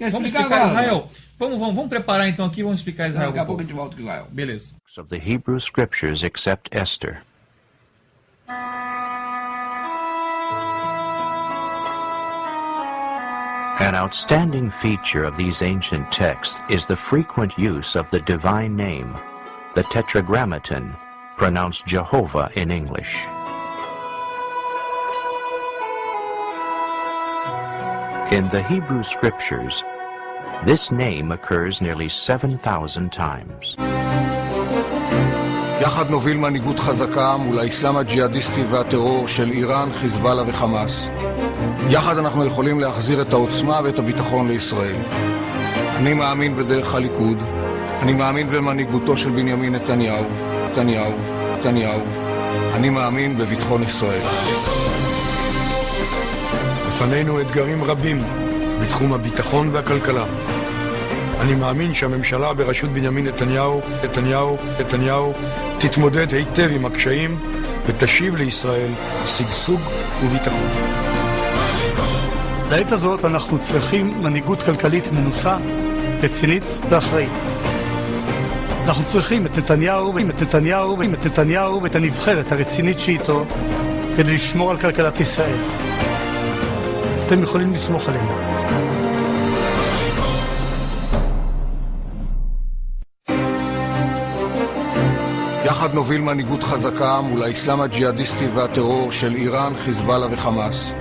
Vamos explicar
Israel? Vamos preparar então aqui, vamos explicar Israel.
Daqui a pouco a gente volta com Israel.
Beleza.
Of the Hebrew Scriptures except Esther. An outstanding feature of these ancient texts is the frequent use of the divine name, the Tetragrammaton, pronounced Jehovah in English. In the Hebrew Scriptures, this name occurs nearly 7,000 times.
יחד נוביל מנהיגות חזקה מול האסלאם הג'יהאדיסטי והטרור של איראן, חיזבאללה וחמאס. יחד אנחנו יכולים להחזיר את העוצמה ואת הביטחון לישראל. אני מאמין בדרך הליכוד, אני מאמין במנהיגותו של בנימין נתניהו, נתניהו. אני מאמין בביטחון ישראל.
לפנינו אתגרים רבים בתחום הביטחון והכלכלה. אני מאמין שהממשלה בראשות בנימין נתניהו תתמודד היטב עם הקשיים ותשיב לישראל שגשוג וביטחון.
לעת הזאת אנחנו צריכים מנהיגות כלכלית מנוסה, רצינית ואחראית. אנחנו צריכים את נתניהו ואת הנבחרת הרצינית שאיתו כדי לשמור על כלכלת ישראל. אתם יכולים לסמוך עלינו.
יחד נוביל מנהיגות חזקה מול האסלאם הג'יהאדיסטי והטרור של איראן, חיזבאללה וחמאס.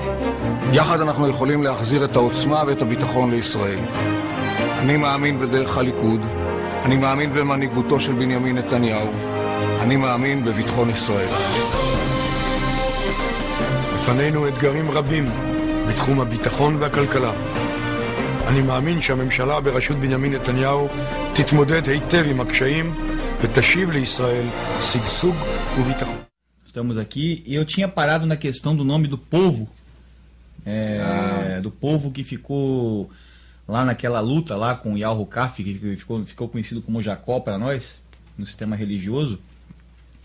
יחד אנחנו יכולים להחזיר את העוצמה ואת הביטחון לישראל. אני מאמין בדרך הליכוד, אני מאמין במנהיגותו של בנימין נתניהו, אני מאמין בביטחון ישראל.
לפנינו אתגרים רבים בתחום הביטחון והכלכלה. אני מאמין שהממשלה בראשות בנימין נתניהו תתמודד היטב עם הקשיים ותשיב לישראל שגשוג וביטחון.
Estamos aqui e eu tinha parado na questão do nome do povo, do povo que ficou lá naquela luta lá com Yahu-Kaf, que ficou conhecido como Jacó para nós, no sistema religioso,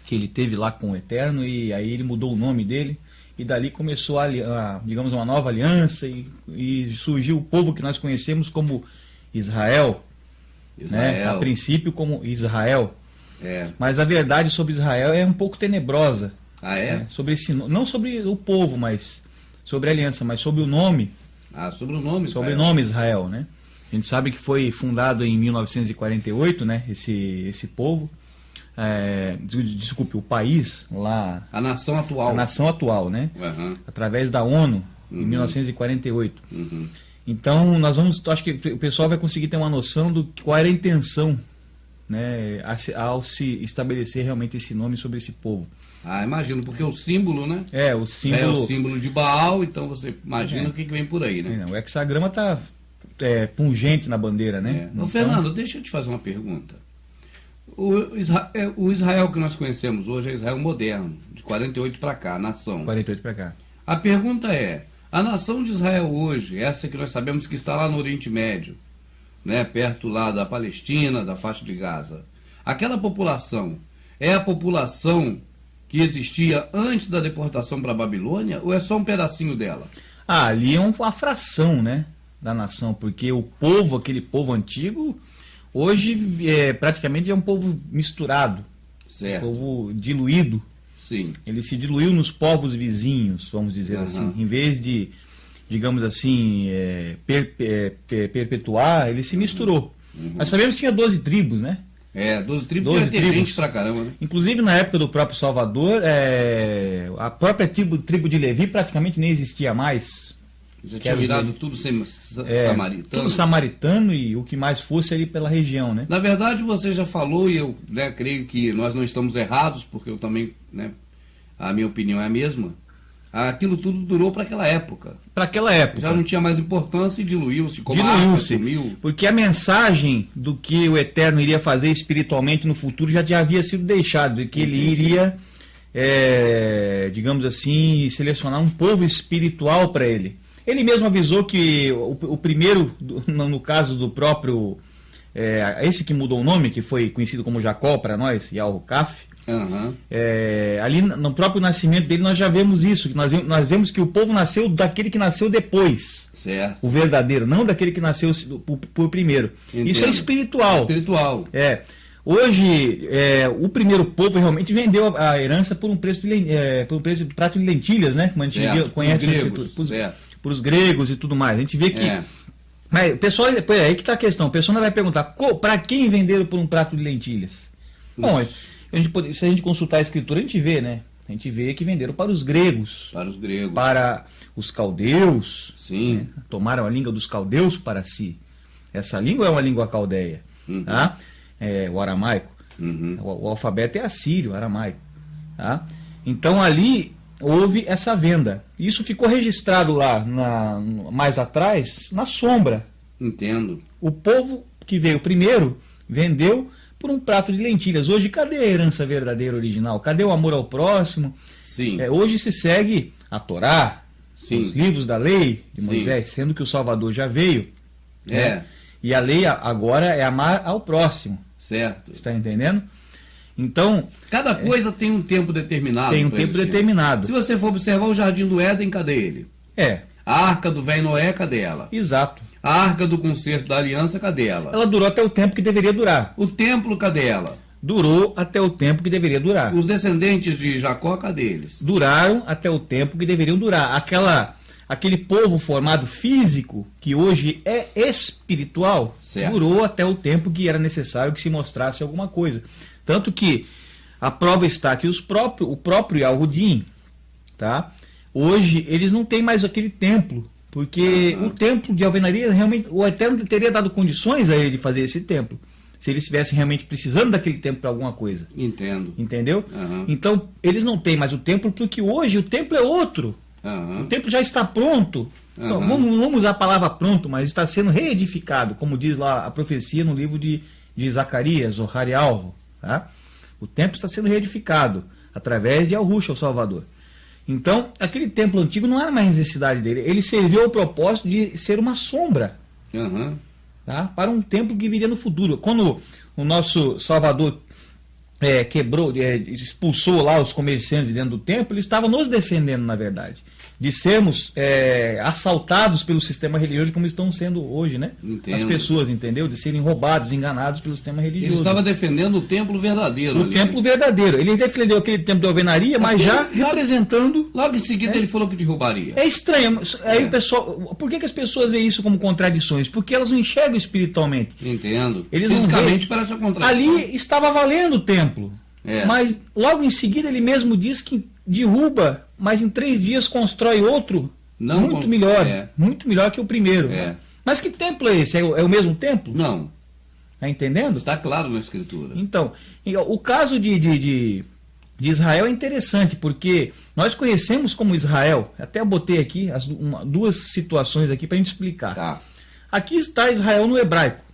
que ele teve lá com o Eterno, e aí ele mudou o nome dele, e dali começou digamos, uma nova aliança, e surgiu o povo que nós conhecemos como Israel. Né? A princípio como Israel. Mas a verdade sobre Israel é um pouco tenebrosa. Né? Sobre não sobre o povo, mas sobre a aliança, mas sobre o nome.
Sobre o nome.
Sobre o nome Israel, né? A gente sabe que foi fundado em 1948, né? Esse povo. Desculpe, o país lá.
A nação atual.
A nação atual, né? Através da ONU, em 1948. Então, acho que o pessoal vai conseguir ter uma noção do qual era a intenção, né, ao se estabelecer realmente esse nome sobre esse povo.
Imagino, porque o símbolo, né?
O símbolo...
É o símbolo de Baal, então você imagina o que vem por aí, né?
O hexagrama está pungente na bandeira, né?
Então... Fernando, deixa eu te fazer uma pergunta. O Israel que nós conhecemos hoje é Israel moderno, de 48 para cá, a nação.
48 para cá.
A pergunta é, a nação de Israel hoje, essa que nós sabemos que está lá no Oriente Médio, né, perto lá da Palestina, da faixa de Gaza, aquela população é a população que existia antes da deportação para a Babilônia, ou é só um pedacinho dela?
Ali é uma fração, né, da nação, porque o povo, aquele povo antigo, hoje praticamente é um povo misturado,
certo.
Um povo diluído.
Sim.
Ele se diluiu nos povos vizinhos, vamos dizer assim. Em vez de, digamos assim, perpetuar, ele se misturou. Nós sabemos que tinha 12 tribos, né?
12 tribos, tinha ter gente pra caramba, né?
Inclusive na época do próprio Salvador, a própria tribo de Levi praticamente nem existia mais.
Já tinha virado tudo samaritano.
Tudo samaritano, e o que mais fosse ali pela região, né?
Na verdade, você já falou, e eu creio que nós não estamos errados, porque eu também, a minha opinião é a mesma. Aquilo tudo durou para aquela época.
Para aquela época.
Já não tinha mais importância e diluiu-se.
Porque a mensagem do que o Eterno iria fazer espiritualmente no futuro já havia sido deixado, de que ele iria, digamos assim, selecionar um povo espiritual para ele. Ele mesmo avisou que o primeiro, no caso do próprio, esse que mudou o nome, que foi conhecido como Jacó para nós, Yahu-Kaf, ali no próprio nascimento dele nós já vemos isso, que nós vemos que o povo nasceu daquele que nasceu depois,
certo.
O verdadeiro, não daquele que nasceu por primeiro.
Entendo.
Isso é espiritual.
Hoje,
o primeiro povo realmente vendeu a herança por um preço de prato de lentilhas, né? Como a gente conhece na escritura. Para os gregos e tudo mais. A gente vê que... Mas o pessoal, aí que está a questão. O pessoal vai perguntar, para quem venderam por um prato de lentilhas? Bom, se a gente consultar a escritura, a gente vê, né? A gente vê que venderam para os gregos. Para os caldeus.
Sim.
Né? Tomaram a língua dos caldeus para si. Essa língua é uma língua caldeia. Tá? O aramaico. O alfabeto é assírio, aramaico. Tá? Então ali houve essa venda. Isso ficou registrado lá mais atrás, na sombra.
Entendo.
O povo que veio primeiro vendeu por um prato de lentilhas. Hoje, cadê a herança verdadeira original? Cadê o amor ao próximo?
Sim.
Hoje se segue a Torá,
Sim.
os livros da lei de
Sim.
Moisés, sendo que o Salvador já veio. Né? E a lei agora é amar ao próximo.
Certo.
Está entendendo? Então...
Cada coisa tem um tempo determinado.
Tem um tempo determinado.
Se você for observar o Jardim do Éden, cadê ele? A Arca do Velho Noé, cadê ela?
Exato.
A Arca do Concerto da Aliança, cadê ela?
Ela durou até o tempo que deveria durar.
O templo, cadê ela?
Durou até o tempo que deveria durar.
Os descendentes de Jacó, cadê eles?
Duraram até o tempo que deveriam durar. Aquele povo formado físico, que hoje é espiritual,
certo,
durou até o tempo que era necessário que se mostrasse alguma coisa. Tanto que a prova está que o próprio Yahudim, tá? Hoje eles não têm mais aquele templo, porque o templo de alvenaria, realmente, o Eterno teria dado condições a ele de fazer esse templo, se eles estivessem realmente precisando daquele templo para alguma coisa.
Entendo.
Entendeu? Então, eles não têm mais o templo, porque hoje o templo é outro. O templo já está pronto. Não, vamos usar a palavra pronto, mas está sendo reedificado, como diz lá a profecia no livro de Zacarias, o Harialro. Tá? O templo está sendo reedificado através de Yahushua, o Salvador. Então, aquele templo antigo não era mais necessidade dele. Ele serviu ao propósito de ser uma sombra, tá? Para um templo que viria no futuro. Quando o nosso Salvador expulsou lá os comerciantes dentro do templo, ele estava nos defendendo, na verdade, de sermos assaltados pelo sistema religioso, como estão sendo hoje, né? As pessoas, entendeu? De serem roubados, enganados pelo sistema religioso.
Ele estava defendendo o templo verdadeiro.
O templo verdadeiro. Ele defendeu aquele templo de alvenaria, mas já representando...
Logo em seguida ele falou que derrubaria.
É estranho. Aí o pessoal... Por que as pessoas veem isso como contradições? Porque elas não enxergam espiritualmente.
Entendo.
Eles
fisicamente parece uma contradição.
Ali estava valendo o templo. Mas logo em seguida ele mesmo diz que derruba, mas em 3 dias constrói outro muito melhor que o primeiro. Mas que templo é esse? É o mesmo templo?
Não.
Está entendendo?
Está claro na Escritura.
Então, o caso de Israel é interessante, porque nós conhecemos como Israel. Até eu botei aqui duas situações aqui para a gente explicar. Aqui está Israel no hebraico.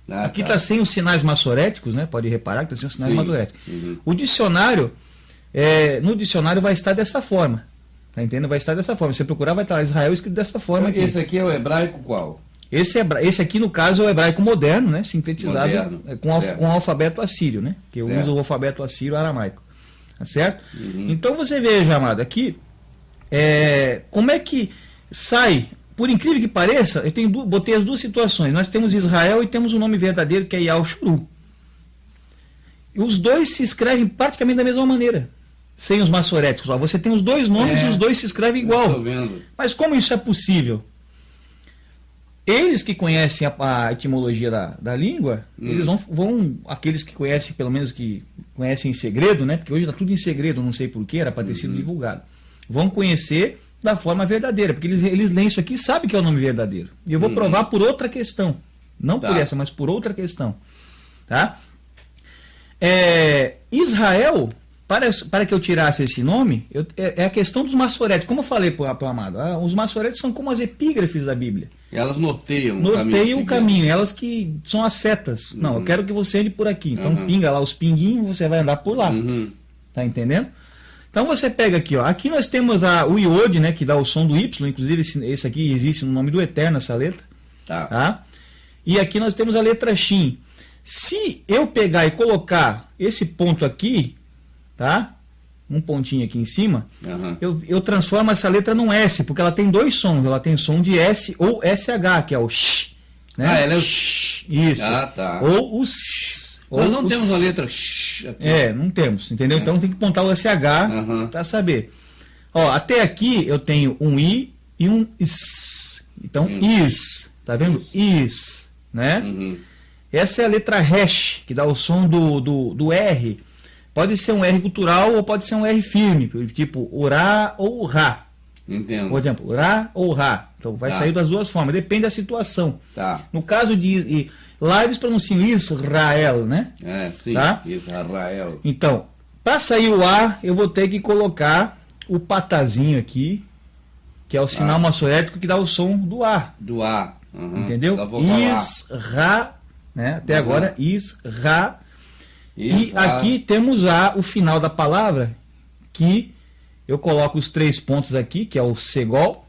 Aqui está sem os sinais maçoréticos, né? Pode reparar que está sem os sinais maçoréticos. O dicionário, no dicionário vai estar dessa forma. Tá entendendo? Vai estar dessa forma. Se você procurar, vai estar Israel escrito dessa forma.
Esse aqui é o hebraico qual?
Esse aqui, no caso, é o hebraico moderno, né? Sintetizado com o alfabeto assírio, né? Que eu uso o alfabeto assírio aramaico. Tá certo? Então você veja, amado, aqui como é que sai. Por incrível que pareça, botei as duas situações. Nós temos Israel e temos o nome verdadeiro, que é Yahshuru. E os dois se escrevem praticamente da mesma maneira, sem os maçoréticos. Você tem os dois nomes e os dois se escrevem igual. Mas como isso é possível? Eles que conhecem a etimologia da língua, eles vão, aqueles que conhecem, pelo menos que conhecem em segredo, né? Porque hoje está tudo em segredo, não sei porquê, era para ter sido divulgado. Vão conhecer da forma verdadeira, porque eles leem isso aqui e sabem que é o nome verdadeiro. E eu vou provar por outra questão. Não por essa, mas por outra questão. Tá? Israel, para que eu tirasse esse nome, é a questão dos maçoréticos. Como eu falei para o amado, os maçoréticos são como as epígrafes da Bíblia.
Elas noteiam
o caminho. Elas que são as setas. Não, eu quero que você ande por aqui. Então pinga lá os pinguinhos, você vai andar por lá. Tá entendendo? Então você pega aqui, ó. Aqui nós temos o iode, né, que dá o som do Y, inclusive esse aqui existe no nome do Eterno, essa letra. Tá? E aqui nós temos a letra Shin. Se eu pegar e colocar esse ponto aqui, tá? Um pontinho aqui em cima, eu transformo essa letra num S, porque ela tem 2 sons. Ela tem som de S ou SH, que é o Sh. Né?
Ela é o
Sh. Isso. Ou o S.
Nós não temos a letra Sh aqui.
Não temos, entendeu? Então tem que apontar o SH para saber. Ó, até aqui eu tenho um I e um IS. Então, IS. Tá vendo? IS. Né? Essa é a letra hash, que dá o som do R. Pode ser um R gutural ou pode ser um R firme, tipo Urá ou Rá.
Entendo.
Por exemplo, Ra ou Ra. Então vai sair das duas formas, depende da situação.
Tá.
No caso de... Lá eles pronunciam Israel, né?
Sim,
tá?
Israel.
Então, para sair o A, eu vou ter que colocar o patazinho aqui, que é o sinal maçorético que dá o som do A.
Do A.
Entendeu? Isra, né? Até agora, Isra. E aqui temos o final da palavra, que eu coloco os 3 pontos aqui, que é o Segol,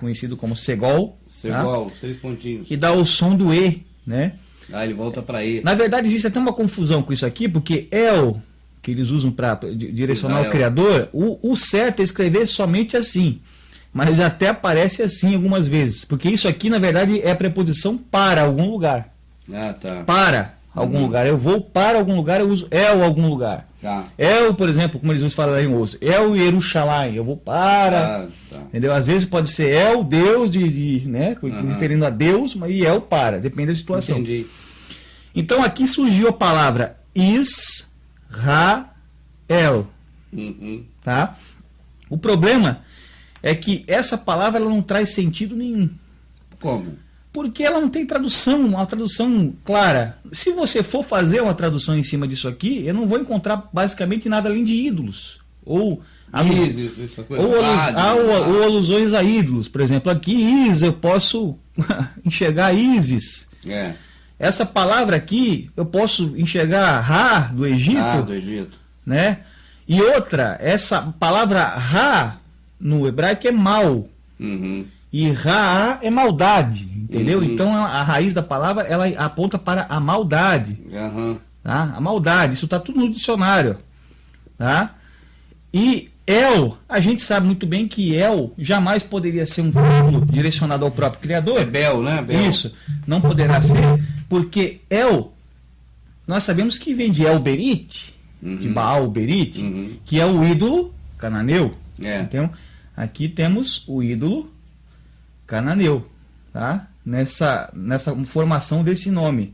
conhecido como Segol.
Segol,
tá?
os 3 pontinhos.
Que dá o som do E, né?
Ele volta para E.
Na verdade, existe até uma confusão com isso aqui, porque El, que eles usam para direcionar o Criador, o certo é escrever somente assim. Mas até aparece assim algumas vezes. Porque isso aqui, na verdade, é a preposição para algum lugar.
Tá.
Para algum lugar. Eu vou para algum lugar, eu uso El algum lugar.
Tá.
El, por exemplo, como eles falam em osso. El Yerushalayim. Eu vou para. Entendeu? Às vezes pode ser El, Deus, né? Referindo a Deus, mas e El para. Depende da situação.
Entendi.
Então aqui surgiu a palavra Israel. Tá? O problema é que essa palavra ela não traz sentido nenhum.
Como?
Porque ela não tem tradução, uma tradução clara. Se você for fazer uma tradução em cima disso aqui, eu não vou encontrar basicamente nada além de ídolos. Ou alusões a ídolos. Por exemplo, aqui eu posso enxergar Ísis. Essa palavra aqui, eu posso enxergar Ra, do Egito.
Do Egito.
Né? E outra, essa palavra Ra, no hebraico, é mal. E Ra é maldade, entendeu? Então a raiz da palavra, ela aponta para a maldade. Tá? A maldade, isso está tudo no dicionário. Tá? E El, a gente sabe muito bem que El jamais poderia ser um título direcionado ao próprio Criador.
É Bel, né? Bel.
Isso, não poderá ser, porque El, nós sabemos que vem de El Berit, de Baal Berit, que é o ídolo cananeu. Então, aqui temos o ídolo cananeu, tá? Nessa formação desse nome.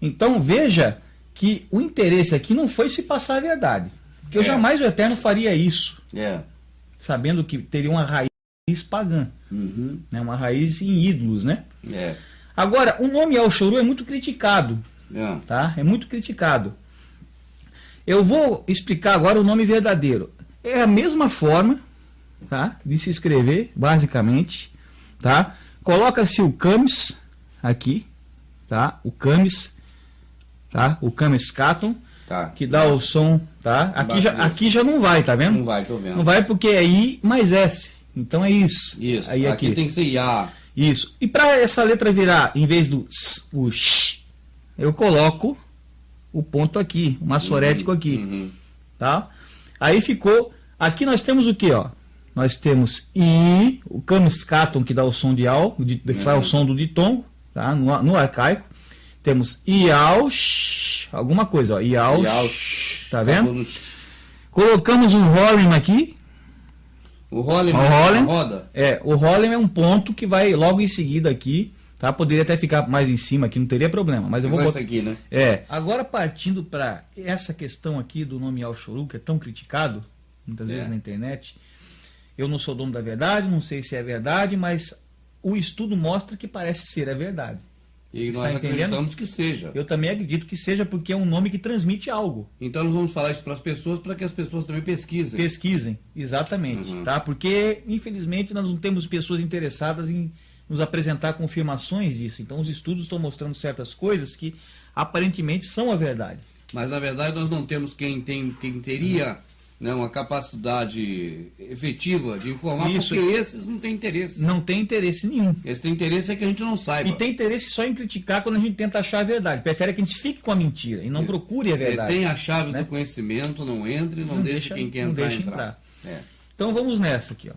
Então, veja que o interesse aqui não foi se passar a verdade. Porque eu jamais o Eterno faria isso. Sabendo que teria uma raiz pagã. Né? Uma raiz em ídolos, né? Agora, o nome El Shorul é muito criticado. Tá? É muito criticado. Eu vou explicar agora o nome verdadeiro. É a mesma forma, tá? De se escrever, basicamente. Tá? Coloca-se o Camis aqui. Tá? O Camis. Tá? O Camis Caton. Que dá o som. Tá? Aqui já não vai, tá vendo?
Não vai, tô vendo.
Não vai porque é I mais S. Então é isso.
Isso.
Aí,
aqui tem que ser IA.
Isso. E para essa letra virar, em vez do S, o Sh, eu coloco o ponto aqui, o maçorético aqui. Tá? Aí ficou. Aqui nós temos o que, ó? Nós temos I, o Camis Caton, que dá o som de Al, faz o som do ditongo, tá? No arcaico. Temos Ial, alguma coisa, ó. Ial, tá vendo? Colocamos um Holem aqui.
O Holem roda?
O Holem é um ponto que vai logo em seguida aqui, tá? Poderia até ficar mais em cima aqui, não teria problema, mas eu vou botar
aqui, né?
Agora partindo para essa questão aqui do nome El Shorul, que é tão criticado muitas vezes na internet. Eu não sou dono da verdade, não sei se é verdade, mas o estudo mostra que parece ser a verdade.
E nós acreditamos que seja.
Eu também acredito que seja, porque é um nome que transmite algo.
Então nós vamos falar isso para as pessoas, para que as pessoas também pesquisem.
Pesquisem, exatamente. Tá? Porque, infelizmente, nós não temos pessoas interessadas em nos apresentar confirmações disso. Então os estudos estão mostrando certas coisas que aparentemente são a verdade.
Mas na verdade nós não temos quem teria uma capacidade efetiva de informar,
isso,
porque esses não têm interesse.
Não tem interesse nenhum.
Esse tem interesse é que a gente não saiba.
E tem interesse só em criticar quando a gente tenta achar a verdade. Prefere que a gente fique com a mentira e não procure a verdade.
Tem a chave do conhecimento, não entre, não deixe quem quer entrar.
Então vamos nessa aqui, ó.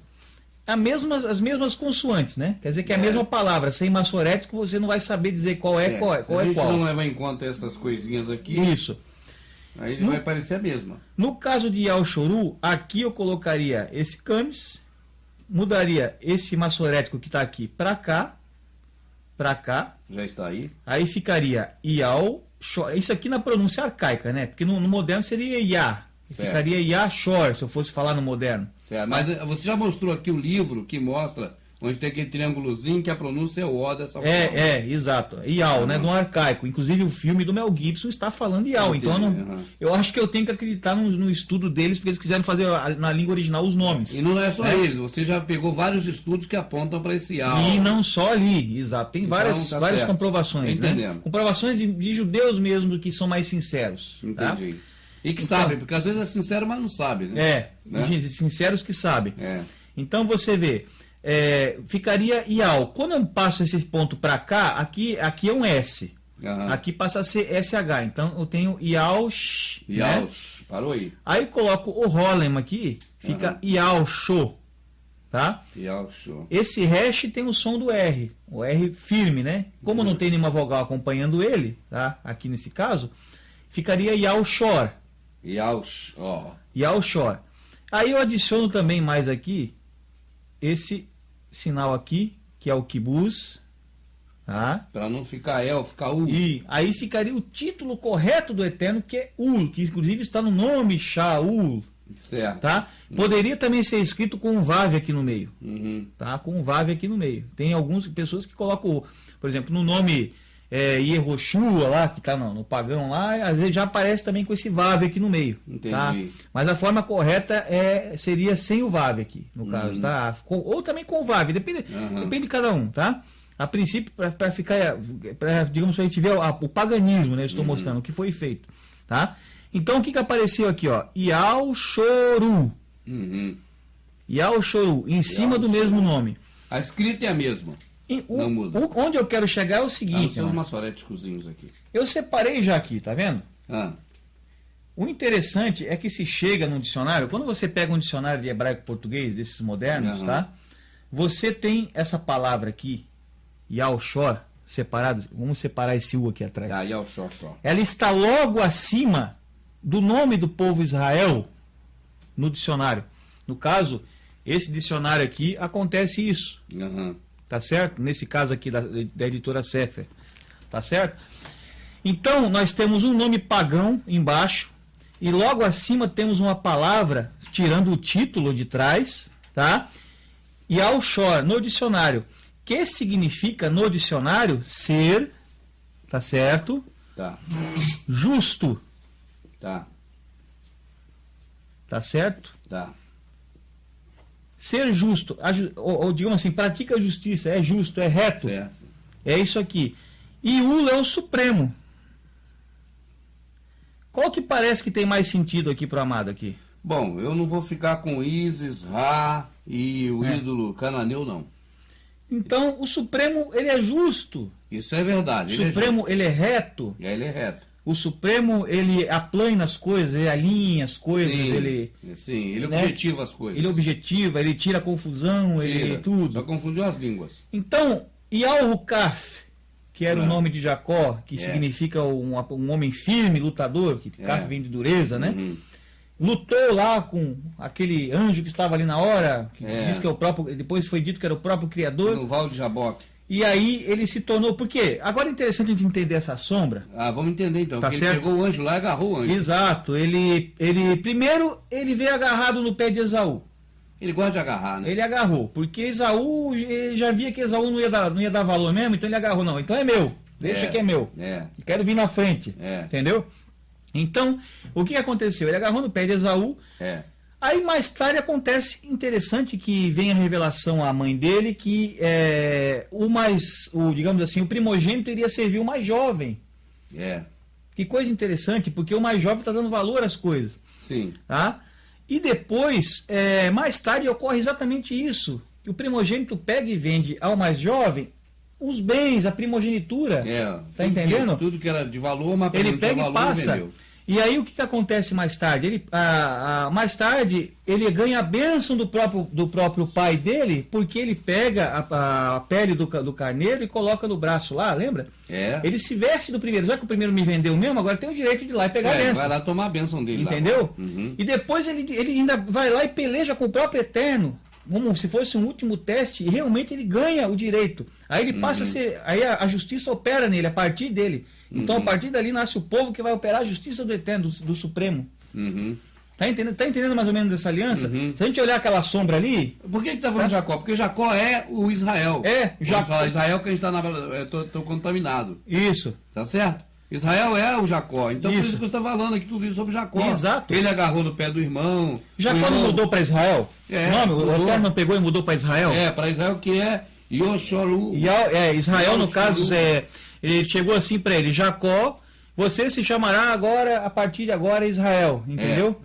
As mesmas consoantes, né? Quer dizer que é a mesma palavra, sem maçorético você não vai saber dizer qual é qual.
Se a gente não levar em conta essas coisinhas aqui, aí vai parecer a mesma.
No caso de El Shorul, aqui eu colocaria esse Camis, mudaria esse maçorético que está aqui para cá.
Já está aí.
Aí ficaria Ial, isso aqui na pronúncia arcaica, né? Porque no moderno seria Iá, Ficaria Yashor, se eu fosse falar no moderno.
Certo. Mas você já mostrou aqui o livro que mostra onde tem aquele triângulozinho que a pronúncia é o O dessa forma.
Exato. Ial, né? No arcaico. Inclusive o filme do Mel Gibson está falando Ial. Então eu acho que eu tenho que acreditar no estudo deles, porque eles quiseram fazer na língua original os nomes.
E não é só eles, você já pegou vários estudos que apontam para esse Ial.
E não só ali, exato. Tem várias comprovações, né? Comprovações de judeus mesmo que são mais sinceros.
Entendi. Tá? E que sabem, porque às vezes é sincero, mas não sabe, né?
Sinceros que sabem. Então você vê. Ficaria Ial. Quando eu passo esse ponto para cá, aqui é um S. Aqui passa a ser SH. Então eu tenho Iaush.
Iaush, né? Parou aí.
Aí eu coloco o Holem aqui, fica Iaushô. Tá?
Iaushô.
Esse hash tem o som do R. O R firme, né? Como não tem nenhuma vogal acompanhando ele, tá? Aqui nesse caso, ficaria Iaushor. Iaushor. Aí eu adiciono também mais aqui esse sinal aqui, que é o kibuz, tá?
Para não ficar ficar U.
E aí ficaria o título correto do Eterno, que é Ul, que inclusive está no nome Shaul.
Certo.
Tá? Poderia também ser escrito com um Vav aqui no meio. Tá? Com um Vav aqui no meio. Tem algumas pessoas que colocam, por exemplo, no nome Yehoshua lá, que está no pagão lá, às vezes já aparece também com esse Vav aqui no meio.
Entendi.
Tá? Mas a forma correta seria sem o Vav aqui, no caso, tá? Ou também com o Vav, depende de cada um, tá? A princípio, para ficar, digamos, para a gente ver o paganismo, né? Eu estou mostrando o que foi feito, tá? Então o que apareceu aqui, ó? Iauchoru. Iauchoru, em cima do mesmo nome.
A escrita é a mesma. Não muda.
Onde eu quero chegar é o seguinte.
São os maçoréticozinhos aqui.
Eu separei já aqui, tá vendo? O interessante é que se chega num dicionário, quando você pega um dicionário de hebraico-português, desses modernos, tá? Você tem essa palavra aqui, Yaushor, separado. Vamos separar esse U aqui atrás.
Yaushor só.
Ela está logo acima do nome do povo Israel no dicionário. No caso, esse dicionário aqui, acontece isso. Tá certo? Nesse caso aqui da editora Sefer. Tá certo? Então, nós temos um nome pagão embaixo e logo acima temos uma palavra, tirando o título de trás, tá? E Yaushor, no dicionário. Que significa, no dicionário, ser, tá certo?
Tá.
Justo.
Tá.
Tá certo?
Tá.
Ser justo, ou digamos assim, pratica a justiça, é justo, é reto.
Certo.
É isso aqui. E Ul é o Supremo. Qual que parece que tem mais sentido aqui para o amado aqui?
Bom, eu não vou ficar com Isis, Ra e o ídolo cananeu, não.
Então, o Supremo, ele é justo.
Isso é verdade.
O Supremo, ele é reto.
Ele é reto.
O Supremo, ele aplana as coisas, ele alinha as coisas, ele
objetiva as coisas.
Ele objetiva, ele tira a confusão, ele tudo.
Só confundiu as línguas.
Então, Yal-Hukaf, que era o nome de Jacó, que significa um homem firme, lutador, que Kaf vem de dureza, né? Lutou lá com aquele anjo que estava ali na hora, que diz que é o próprio, depois foi dito que era o próprio Criador.
No Val de Jaboque.
E aí ele se tornou... Por quê? Agora é interessante a gente entender essa sombra.
Vamos entender então.
Tá
porque ele pegou o anjo lá e agarrou o anjo.
Exato. Primeiro, ele veio agarrado no pé de Esaú.
Ele gosta de agarrar, né?
Ele agarrou. Porque Esaú já via que Esaú não ia dar valor mesmo, então ele agarrou. Não, então é meu. Deixa que é meu. Quero vir na frente. Entendeu? Então, o que aconteceu? Ele agarrou no pé de Esaú. Aí mais tarde acontece interessante que vem a revelação à mãe dele que digamos assim, o primogênito iria servir o mais jovem. Que coisa interessante, porque o mais jovem está dando valor às coisas.
Sim.
Tá? E depois, mais tarde ocorre exatamente isso. Que o primogênito pega e vende ao mais jovem os bens, a primogenitura. Tá entendendo?
Tudo que era de valor, mas
ele pega e passa.
Vendeu.
E aí o que acontece mais tarde? Mais tarde ele ganha a bênção do próprio pai dele, porque ele pega a pele do carneiro e coloca no braço lá, lembra? Ele se veste do primeiro. Já que o primeiro me vendeu mesmo, agora tem o direito de ir lá e pegar a bênção.
Vai lá tomar a bênção dele.
Entendeu? E depois ele ainda vai lá e peleja com o próprio Eterno, como se fosse um último teste, e realmente ele ganha o direito. Aí ele passa a ser... Aí a justiça opera nele, a partir dele. Então, a partir dali nasce o povo que vai operar a justiça do Eterno, do Supremo. Tá entendendo mais ou menos essa aliança? Se a gente olhar aquela sombra ali...
Por que está falando de Jacó? Porque Jacó é o Israel.
Jacó.
Israel que a gente está tô contaminado.
Isso.
Tá certo? Israel é o Jacó. Então, por isso que você está falando aqui tudo isso sobre Jacó.
Exato.
Ele agarrou no pé do irmão.
Jacó não mudou para Israel? O Eterno não pegou e mudou para Israel?
Para Israel, que é Yoshoru.
Israel, no caso, ele chegou assim para ele: Jacó, você se chamará agora, a partir de agora, Israel. Entendeu?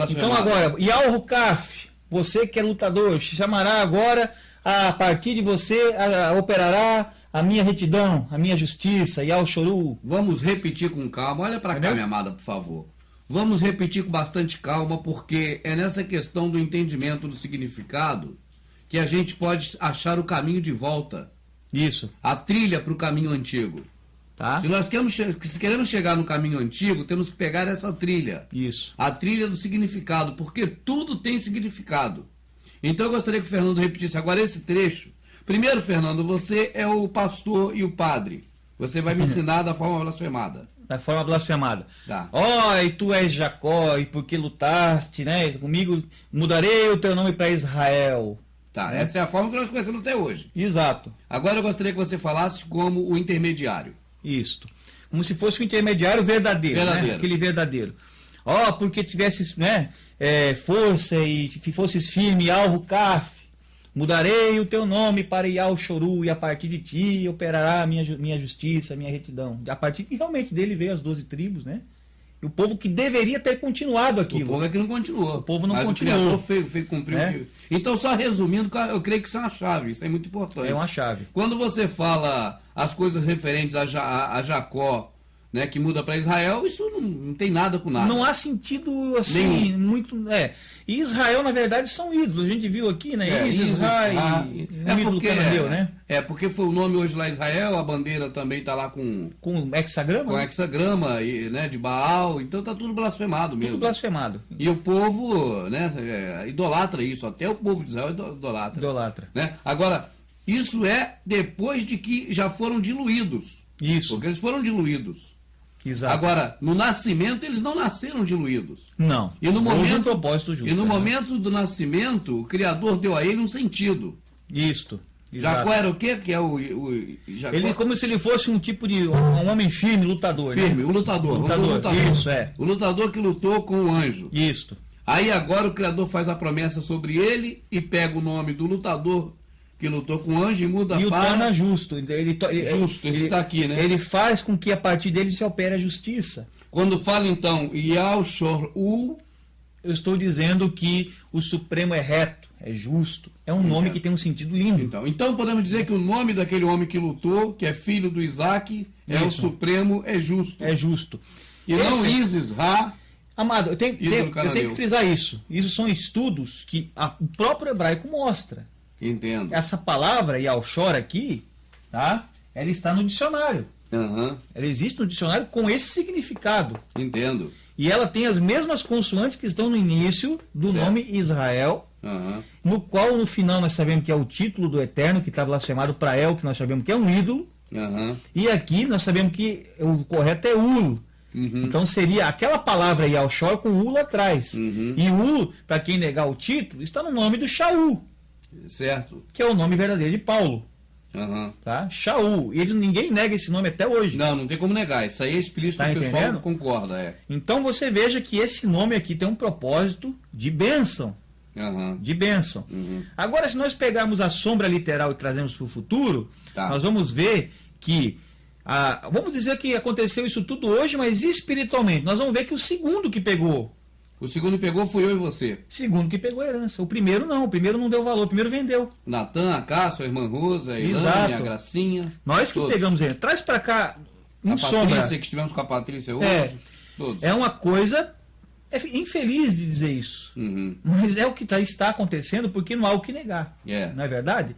Então agora, Yal-Hukaf, você que é lutador, se chamará agora, a partir de você, operará a minha retidão, a minha justiça, Yal-Shoru.
Vamos repetir com calma. Olha para cá, minha amada, por favor. Vamos repetir com bastante calma, porque é nessa questão do entendimento do significado que a gente pode achar o caminho de volta.
Isso.
A trilha para o caminho antigo.
Tá.
Se queremos chegar no caminho antigo, temos que pegar essa trilha.
Isso.
A trilha do significado, porque tudo tem significado. Então eu gostaria que o Fernando repetisse agora esse trecho. Primeiro, Fernando, você é o pastor e o padre. Você vai me ensinar da forma blasfemada.
Da forma blasfemada.
Tá.
E tu és Jacó, e porque lutaste, né? Comigo, mudarei o teu nome para Israel.
Tá, essa é a forma que nós conhecemos até hoje.
Exato.
Agora eu gostaria que você falasse como o intermediário.
Isto. Como se fosse o intermediário verdadeiro. Né? Aquele verdadeiro. Porque tivesses, né, força e fosses firme, Al-Hukaf, mudarei o teu nome para Yal-Shoru, e a partir de ti operará a minha justiça, a minha retidão. A partir de realmente dele veio as 12 tribos, né? E o povo que deveria ter continuado aquilo.
O povo é que não continuou.
O povo não continuou.
O Criador fez cumprir o que... Então, só resumindo, eu creio que isso é uma chave, isso é muito importante.
É uma chave.
Quando você fala as coisas referentes a Jacó, né, que muda para Israel, isso não tem nada com nada.
Não há sentido assim, muito. E Israel, na verdade, são ídolos. A gente viu aqui, né? Israel e ídolo cananeu, né?
Porque foi o nome hoje lá Israel, a bandeira também está lá com
hexagrama?
Com hexagrama, né, de Baal, então está tudo blasfemado mesmo.
Tudo blasfemado.
E o povo, né, idolatra isso, até o povo de Israel idolatra.
Idolatra.
Né? Agora, isso é depois de que já foram diluídos.
Isso.
Porque eles foram diluídos.
Exato.
Agora, no nascimento, eles não nasceram diluídos.
Não.
E no momento,
propósito justo,
momento do nascimento, o Criador deu a ele um sentido.
Isto.
Jacó era o quê? Que é o Jacó?
Ele como se ele fosse um tipo de um homem firme, lutador.
Firme,
né?
o lutador.
Isso,
O lutador que lutou com o anjo.
Isto.
Aí agora o Criador faz a promessa sobre ele e pega o nome do lutador que lutou com o anjo e muda
e
para...
o torna justo.
Justo, esse está aqui, né?
Ele faz com que a partir dele se opere a justiça.
Quando fala então, Yal-Shoru,
eu estou dizendo que o Supremo é reto, é justo. É um nome que tem um sentido lindo.
Então podemos dizer que o nome daquele homem que lutou, que é filho do Isaac, é o Supremo, é justo.
É justo.
E não Isis-Ra.
Amado, eu tenho que frisar isso. Isso são estudos que o próprio hebraico mostra.
Entendo.
Essa palavra, Yal-Shor aqui, tá? Ela está no dicionário.
Ela
existe no dicionário com esse significado.
Entendo.
E ela tem as mesmas consoantes que estão no início do nome Israel, no qual no final nós sabemos que é o título do Eterno, que está blasfemado para El, que nós sabemos que é um ídolo. E aqui nós sabemos que o correto é Ul. Então seria aquela palavra Yal-Shor com Ul atrás. E Ul, para quem negar o título, está no nome do Shaul.
Certo.
Que é o nome verdadeiro de Paulo. Tá? Shaul. E ninguém nega esse nome até hoje.
Não tem como negar. Isso aí é explícito, o pessoal concorda.
Então você veja que esse nome aqui tem um propósito de bênção. De bênção. Agora, se nós pegarmos a sombra literal e trazemos para o futuro, nós vamos ver que vamos dizer que aconteceu isso tudo hoje, mas espiritualmente, nós vamos ver que o segundo que pegou.
O segundo pegou fui eu e você.
Segundo que pegou a herança. O primeiro não deu valor, o primeiro vendeu.
Natan, a Cássio, a irmã Rosa, a Ilane, a Gracinha.
Nós que pegamos ele. Traz para cá
a Patrícia, que estivemos com a Patrícia hoje.
É uma coisa infeliz de dizer isso. Mas é o que está acontecendo porque não há o que negar. Não é verdade?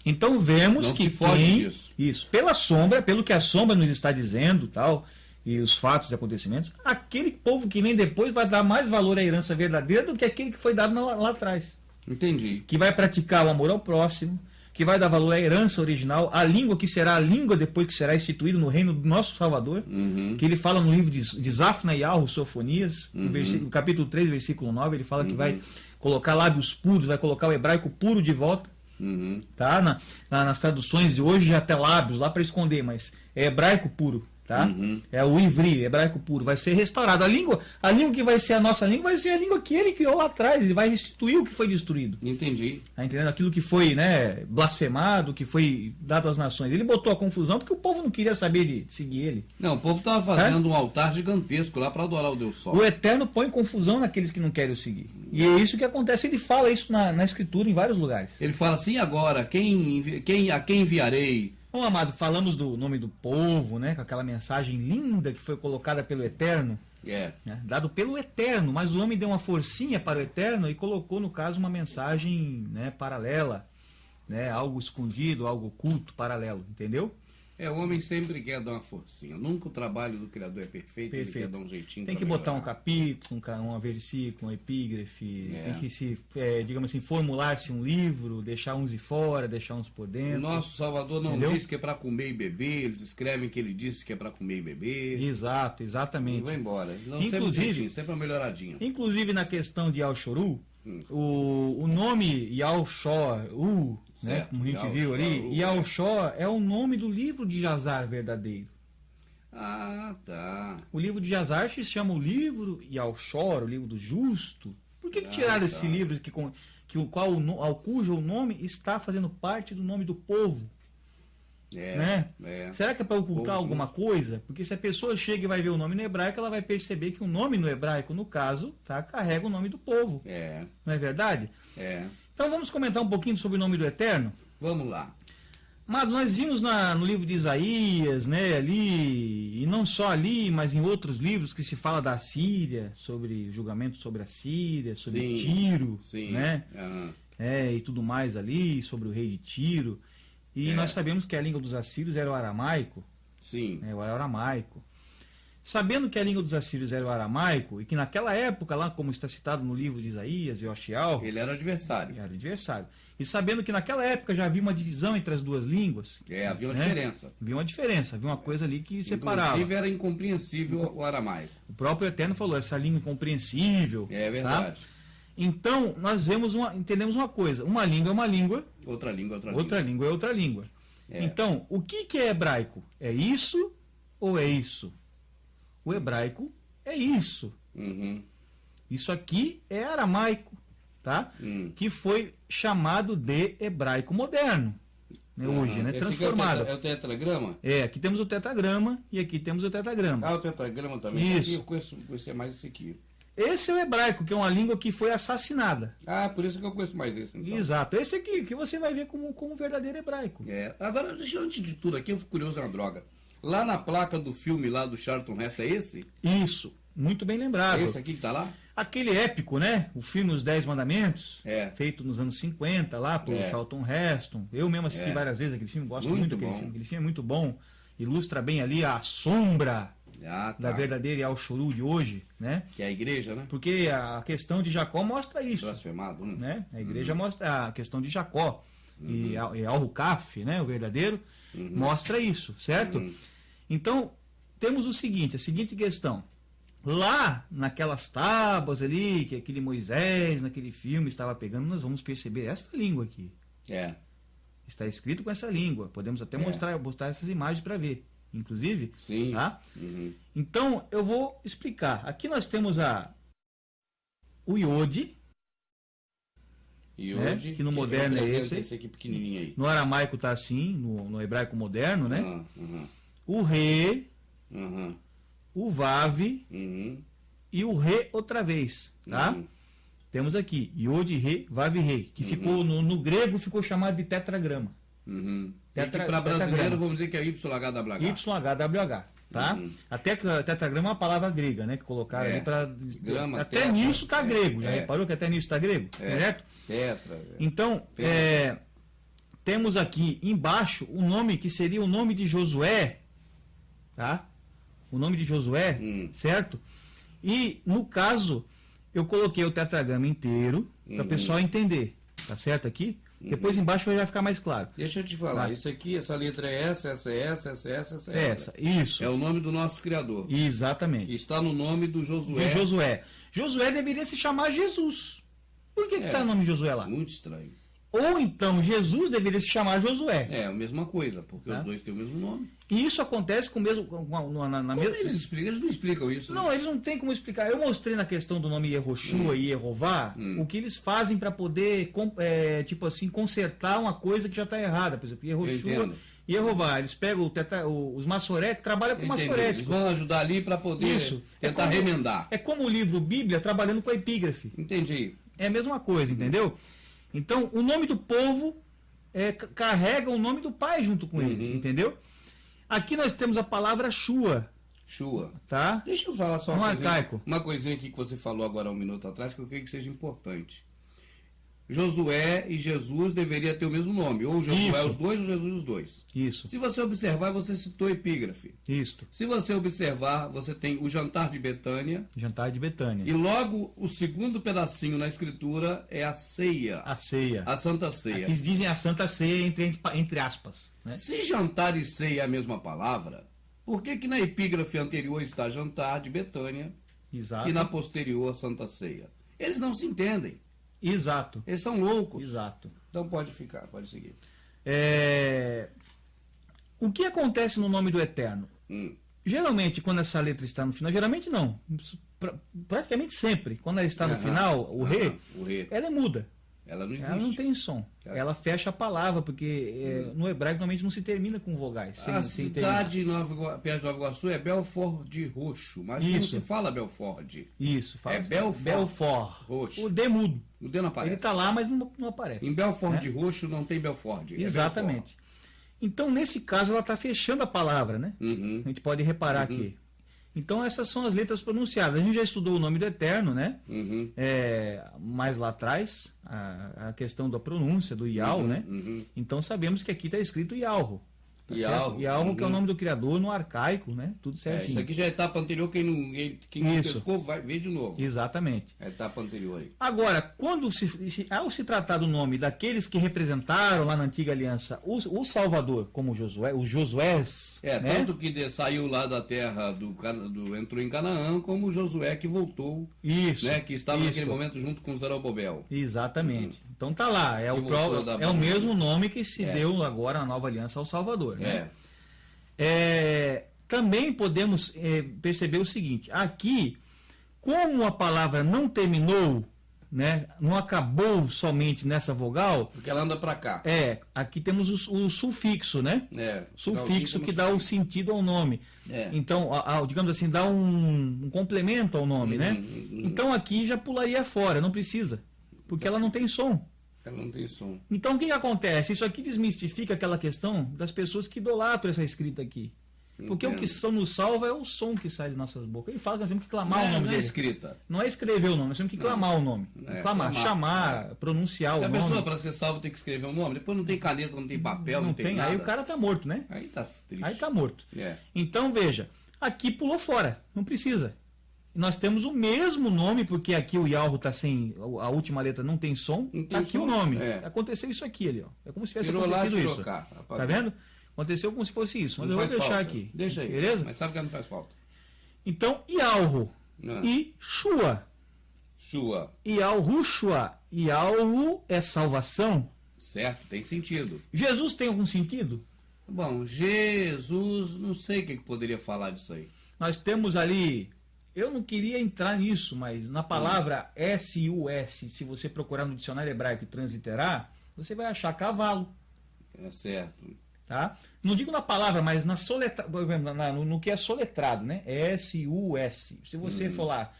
Então vemos
não
que
se foge disso.
Isso, pela sombra, pelo que a sombra nos está dizendo, tal, e os fatos e acontecimentos, aquele povo que vem depois vai dar mais valor à herança verdadeira do que aquele que foi dado lá atrás.
Entendi.
Que vai praticar o amor ao próximo, que vai dar valor à herança original, à língua que será a língua depois que será instituída no reino do nosso Salvador, que ele fala no livro de Zafna e Alro, Sofonias, no capítulo 3, versículo 9, ele fala que vai colocar lábios puros, vai colocar o hebraico puro de volta, tá? Nas traduções de hoje já até lábios lá para esconder, mas é hebraico puro. Tá? É o ivri, hebraico puro, vai ser restaurado. A língua que vai ser a nossa língua vai ser a língua que ele criou lá atrás, ele vai restituir o que foi destruído.
Entendi.
Tá entendendo? Aquilo que foi, né, blasfemado, que foi dado às nações. Ele botou a confusão porque o povo não queria saber de seguir ele.
Não, o povo estava fazendo um altar gigantesco lá para adorar o Deus Sol.
O Eterno põe confusão naqueles que não querem o seguir. E é isso que acontece, ele fala isso na Escritura em vários lugares.
Ele fala assim, agora, a quem enviarei?
Bom, amado, falamos do nome do povo, né? Com aquela mensagem linda que foi colocada pelo Eterno. Né, dado pelo Eterno, mas o homem deu uma forcinha para o Eterno e colocou, no caso, uma mensagem, né, paralela, né? Algo escondido, algo oculto, paralelo, entendeu?
O homem sempre quer dar uma forcinha. Nunca o trabalho do Criador é perfeito. Ele quer dar um jeitinho.
Tem que botar um capítulo, um versículo, um epígrafe, tem que se, digamos assim, formular-se um livro, deixar uns de fora, deixar uns por dentro.
O nosso Salvador não diz que é para comer e beber, eles escrevem que ele disse que é para comer e beber.
Exato, exatamente.
E vai embora. Não,
inclusive,
sempre uma melhoradinha.
Inclusive na questão de Al-Shoru, o nome Yal-Shor, né, como a gente viu ali, Yal-Shor é o nome do livro de Jazar verdadeiro.
Ah, tá.
O livro de Jazar se chama o livro Yal-Shor, o livro do justo. Por que tiraram esse livro cujo nome está fazendo parte do nome do povo? Será que é para ocultar alguma coisa? Porque se a pessoa chega e vai ver o nome no hebraico, ela vai perceber que o nome no hebraico, no caso, carrega o nome do povo. Não é verdade? Então vamos comentar um pouquinho sobre o nome do Eterno?
Vamos lá.
Mas nós vimos no livro de Isaías, né, ali, e não só ali, mas em outros livros que se fala da Síria, sobre julgamento sobre a Síria, sobre Tiro, né? E tudo mais ali, sobre o rei de Tiro. E nós sabemos que a língua dos assírios era o aramaico. O aramaico. Sabendo que a língua dos assírios era o aramaico, e que naquela época, lá como está citado no livro de Isaías e Oxial,
ele era adversário.
E sabendo que naquela época já havia uma divisão entre as duas línguas.
Havia uma diferença.
Havia uma coisa ali que separava.
Inclusive era incompreensível o aramaico.
O próprio Eterno falou, essa língua incompreensível.
É verdade.
Tá? Então, nós entendemos uma coisa. Uma língua é uma língua.
Outra língua é
outra língua. É outra língua. Então, o que é hebraico? É isso ou é isso? O hebraico é isso. Isso aqui é aramaico, tá? Que foi chamado de hebraico moderno. Hoje, né? Transformado.
É o tetragrama?
Aqui temos o tetragrama e aqui temos o tetragrama.
O tetragrama também.
Isso.
Aqui eu conheço mais esse aqui.
Esse é o hebraico, que é uma língua que foi assassinada.
Por isso que eu conheço mais esse. Então.
Exato. Esse aqui, que você vai ver como verdadeiro hebraico.
Agora, antes de tudo aqui, eu fico curioso na droga. Lá na placa do filme lá do Charlton Heston, é esse?
Isso. Muito bem lembrado.
Esse aqui que tá lá?
Aquele épico, né? O filme Os 10 Mandamentos, feito nos anos 50, lá por Charlton Heston. Eu mesmo assisti várias vezes aquele filme, gosto muito daquele filme. Aquele filme é muito bom. Ilustra bem ali a sombra da verdadeira Yal-Shoru de hoje, né?
Que é a igreja, né?
Porque a questão de Jacó mostra isso.
Blasfemado,
né? A igreja mostra a questão de Jacó. E Al-Rukaf, né? O verdadeiro, mostra isso, certo? Então, temos a seguinte questão. Lá, naquelas tábuas ali, que aquele Moisés, naquele filme, estava pegando, nós vamos perceber esta língua aqui. Está escrito com essa língua. Podemos até mostrar essas imagens para ver. Inclusive. Tá? Então, eu vou explicar. Aqui nós temos o Iode. Que no moderno é esse
aqui pequenininho aí.
No aramaico está assim, no hebraico moderno, né? O Re, o Vav e o Re outra vez, tá? Temos aqui Iode, Re, Vav, Re, que ficou no grego ficou chamado de tetragrama.
Para brasileiro vamos dizer que é YHWH.
YHWH, tá? Até que tetragrama é uma palavra grega, né? Que colocaram ali para até nisso está grego. Já reparou que até nisso está grego, certo? Então, temos aqui embaixo o nome que seria o nome de Josué, tá? O nome de Josué, certo? E no caso eu coloquei o tetragrama inteiro para o pessoal entender, tá certo aqui? Depois embaixo vai ficar mais claro.
Deixa eu te falar,
Tá.
Isso aqui, essa letra é essa é essa.
Isso.
É o nome do nosso Criador.
Exatamente.
Que está no nome do Josué.
De Josué. Josué deveria se chamar Jesus. Por que está o nome de Josué lá?
Muito estranho.
Ou então Jesus deveria se chamar Josué.
É a mesma coisa, porque
Tá.
os dois têm o mesmo nome.
E isso acontece com o mesmo. Na mesma...
Eles não explicam isso.
Não, eles não têm como explicar. Eu mostrei na questão do nome Yehoshua e Yehová o que eles fazem para poder, tipo assim, consertar uma coisa que já está errada. Por exemplo, Yehoshua e Yehová. Eles pegam os maçoretes, trabalham com maçoretes.
Eles vão ajudar ali para poder tentar remendar.
É como o livro Bíblia trabalhando com a epígrafe.
Entendi.
É a mesma coisa, entendeu? Então, o nome do povo carrega o nome do pai junto com eles, entendeu? Aqui nós temos a palavra Shua.
Shua.
Tá?
Deixa eu falar só
arcaico.
Uma coisinha aqui que você falou agora há um minuto atrás que eu creio que seja importante. Josué e Jesus deveriam ter o mesmo nome. Ou Josué os dois ou Jesus os dois.
Isso.
Se você observar, você citou epígrafe.
Isto.
Se você observar, você tem o jantar de Betânia.
Jantar de Betânia.
E logo o segundo pedacinho na escritura é a ceia.
A ceia.
A Santa Ceia.
Aqui dizem a Santa Ceia entre aspas. Né?
Se jantar e ceia é a mesma palavra, por que que na epígrafe anterior está jantar de Betânia
Exato.
e na posterior Santa Ceia? Eles não se entendem.
Exato.
Eles são loucos.
Exato.
Então pode ficar, pode seguir.
O que acontece no nome do Eterno? Geralmente, quando essa letra está no final, geralmente não, praticamente sempre, quando ela está no final, o Rê, ela é muda.
Ela não existe.
Ela não tem som. Ela fecha a palavra, porque no hebraico normalmente não se termina com vogais.
A cidade perto de Nova Iguaçu é Belford de Roxo, mas não se fala Belford.
Isso, fala.
É Belford
Roxo. O D mudo.
O D não aparece.
Ele está lá, mas não aparece.
Em Belford de Roxo não tem Belford.
Exatamente.
Belford.
Então, nesse caso, ela está fechando a palavra, né? A gente pode reparar aqui. Então, essas são as letras pronunciadas. A gente já estudou o nome do Eterno, né? Mais lá atrás, a questão da pronúncia, do Yahweh, né? Então, sabemos que aqui está escrito Yahweh. Tá Yahweh, que é o nome do Criador no arcaico, né? Tudo certinho.
Isso aqui já é a etapa anterior, quem não pescou vai ver de novo.
Exatamente.
É a etapa anterior aí.
Agora, quando ao se tratar do nome daqueles que representaram lá na antiga aliança o Salvador, como Josué, os Josués, né?
Tanto que saiu lá da terra entrou em Canaã, como Josué que voltou,
isso,
né? Que estava naquele momento junto com Zorobabel.
Exatamente. Então tá lá, é o mesmo nome que se deu agora na nova aliança ao Salvador. Né? Também podemos perceber o seguinte: aqui, como a palavra não terminou, né, não acabou somente nessa vogal,
porque ela anda para cá.
Aqui temos o sufixo, né? Sufixo que dá o sentido ao nome. Então, digamos assim, dá um complemento ao nome, né? Então aqui já pularia fora, não precisa, porque ela não tem som.
Ela não tem som.
Então o que acontece? Isso aqui desmistifica aquela questão das pessoas que idolatram essa escrita aqui. Porque o que nos salva é o som que sai de nossas bocas. Ele fala que nós temos que clamar o nome dele.
Não é escrita.
Não é escrever o nome, nós temos que clamar o nome. Clamar, chamar, pronunciar o nome.
A pessoa, para ser salvo, tem que escrever o nome. Depois não tem caneta, não tem papel, não tem nada.
Aí o cara tá morto, né?
Aí tá triste.
Aí tá morto. Então veja, aqui pulou fora, não precisa. Nós temos o mesmo nome, porque aqui o Yahweh está sem. A última letra não tem som. Está aqui o nome. Aconteceu isso aqui, ali, ó. É como se tivesse acontecido isso. Tá vendo? Aconteceu como se fosse isso. Mas eu vou deixar aqui.
Deixa aí.
Beleza?
Mas sabe que não faz falta.
Então, Yahweh e Shua. Yahushua. Yahweh é salvação.
Certo, tem sentido.
Jesus tem algum sentido?
Bom, Jesus, não sei o que poderia falar disso aí.
Nós temos ali. Eu não queria entrar nisso, mas na palavra S-U-S, se você procurar no dicionário hebraico e transliterar, você vai achar cavalo.
É certo.
Tá? Não digo na palavra, mas na no que é soletrado, né? S-U-S. Se você for lá,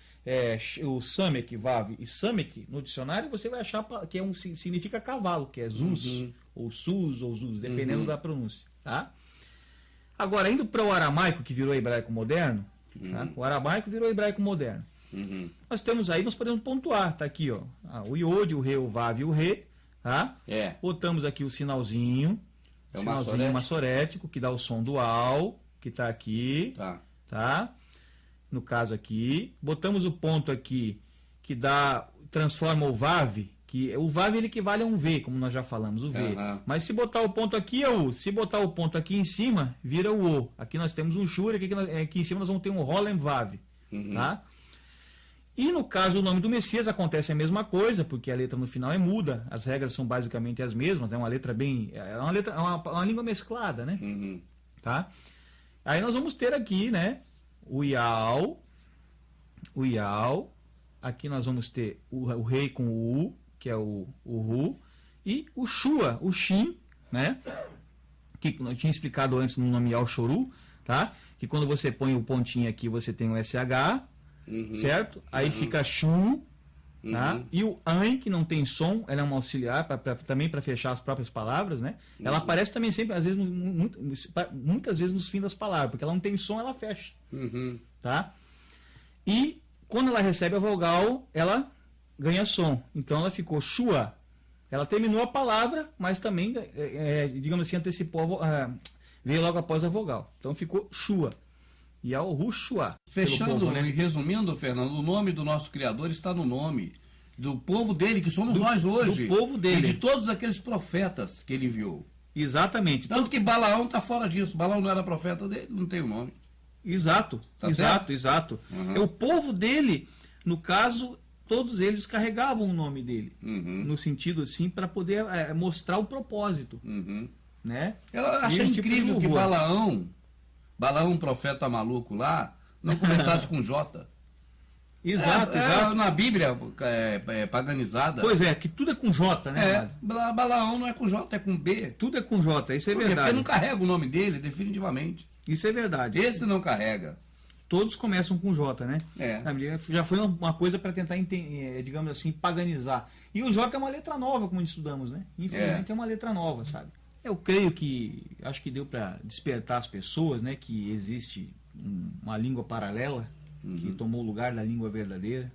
o Samek, Vav e Samek, no dicionário, você vai achar que significa cavalo, que é Zuz, ou Sus, ou Zuz, dependendo da pronúncia. Tá? Agora, indo para o aramaico, que virou hebraico moderno, tá? O aramaico virou hebraico moderno. Nós temos aí, nós podemos pontuar, tá aqui, ó, o Iod, o Re, o Vav e o Re, tá? Botamos aqui o sinalzinho, sinalzinho massorético, que dá o som dual, que está aqui, tá? No caso aqui, botamos o ponto aqui, que transforma o Vav, Que o Vav ele equivale a um V, como nós já falamos, o V. Mas se botar o ponto aqui é o U. Se botar o ponto aqui em cima, vira o O. Aqui nós temos um Shur, aqui em cima nós vamos ter um Rolem Vav. Tá? E no caso do nome do Messias acontece a mesma coisa, porque a letra no final é muda, as regras são basicamente as mesmas, é uma letra bem. É uma língua mesclada, né? Tá? Aí nós vamos ter aqui, né? O Yal. Aqui nós vamos ter o rei com o U, que é o Ru, e o Shua, o Shin, né? Que eu tinha explicado antes no nome Yal Shoru, tá? Que quando você põe o pontinho aqui, você tem o SH, certo? Aí fica Shu, tá? E o Ain, que não tem som, ela é uma auxiliar também para fechar as próprias palavras, né? Ela aparece também sempre, às vezes, muitas vezes nos fins das palavras, porque ela não tem som, ela fecha, tá? E quando ela recebe a vogal, ela ganha som. Então ela ficou Shua. Ela terminou a palavra, mas também, digamos assim, antecipou, veio logo após a vogal. Então ficou Shua. E ao Rushua.
Fechando
povo, né?
e resumindo, Fernando, o nome do nosso Criador está no nome do povo dele, que somos nós hoje.
Do povo dele.
E de todos aqueles profetas que ele enviou.
Exatamente.
Tanto que Balaão está fora disso. Balaão não era profeta dele, não tem o nome.
Exato.
Tá
exato,
certo?
exato. É o povo dele, no caso, todos eles carregavam o nome dele. No sentido assim, para poder mostrar o propósito. Né?
Eu achei incrível que Balaão, profeta maluco lá, não começasse com J.
Exato, exato.
Na Bíblia paganizada.
Pois é, que tudo é com J, né?
Balaão não é com J, é com B.
Tudo é com J, isso é verdade.
Porque não carrega o nome dele, definitivamente.
Isso é verdade.
Esse não carrega.
Todos começam com J, né?
Na
Bíblia já foi uma coisa para tentar, digamos assim, paganizar. E o J é uma letra nova, como estudamos, né? Infelizmente é uma letra nova, sabe? Eu creio acho que deu para despertar as pessoas, né? Que existe uma língua paralela que tomou o lugar da língua verdadeira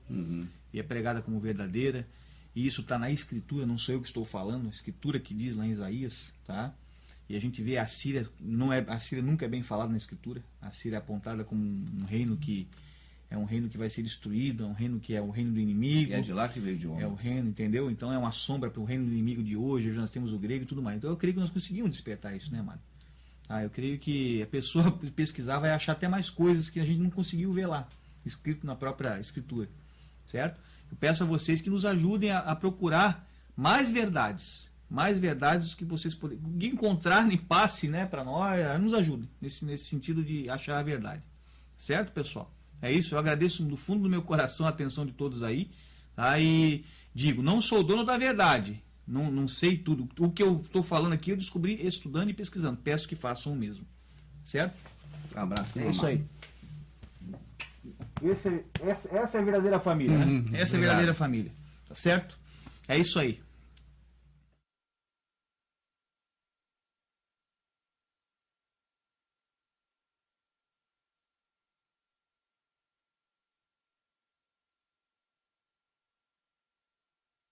e é pregada como verdadeira. E isso está na Escritura, não sou eu que estou falando, a Escritura que diz lá em Isaías, tá? E a gente vê a Síria, a Síria nunca é bem falada na Escritura. A Síria é apontada como um reino que é um reino que vai ser destruído, é um reino que é o reino do inimigo.
E é de lá que veio de homem.
É o reino, entendeu? Então é uma sombra para o reino do inimigo de hoje. Hoje nós temos o grego e tudo mais. Então eu creio que nós conseguimos despertar isso, né, amado? Eu creio que a pessoa pesquisar vai achar até mais coisas que a gente não conseguiu ver lá, escrito na própria Escritura, certo? Eu peço a vocês que nos ajudem a procurar mais verdades que vocês poderem encontrar, passe, né, para nós, nos ajudem nesse sentido de achar a verdade, certo, pessoal? É isso, eu agradeço do fundo do meu coração a atenção de todos aí, tá? E digo, não sou dono da verdade, não sei tudo, o que eu estou falando aqui eu descobri estudando e pesquisando, peço que façam o mesmo, certo?
Um abraço.
É isso aí. Essa é a verdadeira família, né? Essa é a verdadeira família, tá certo? É isso aí.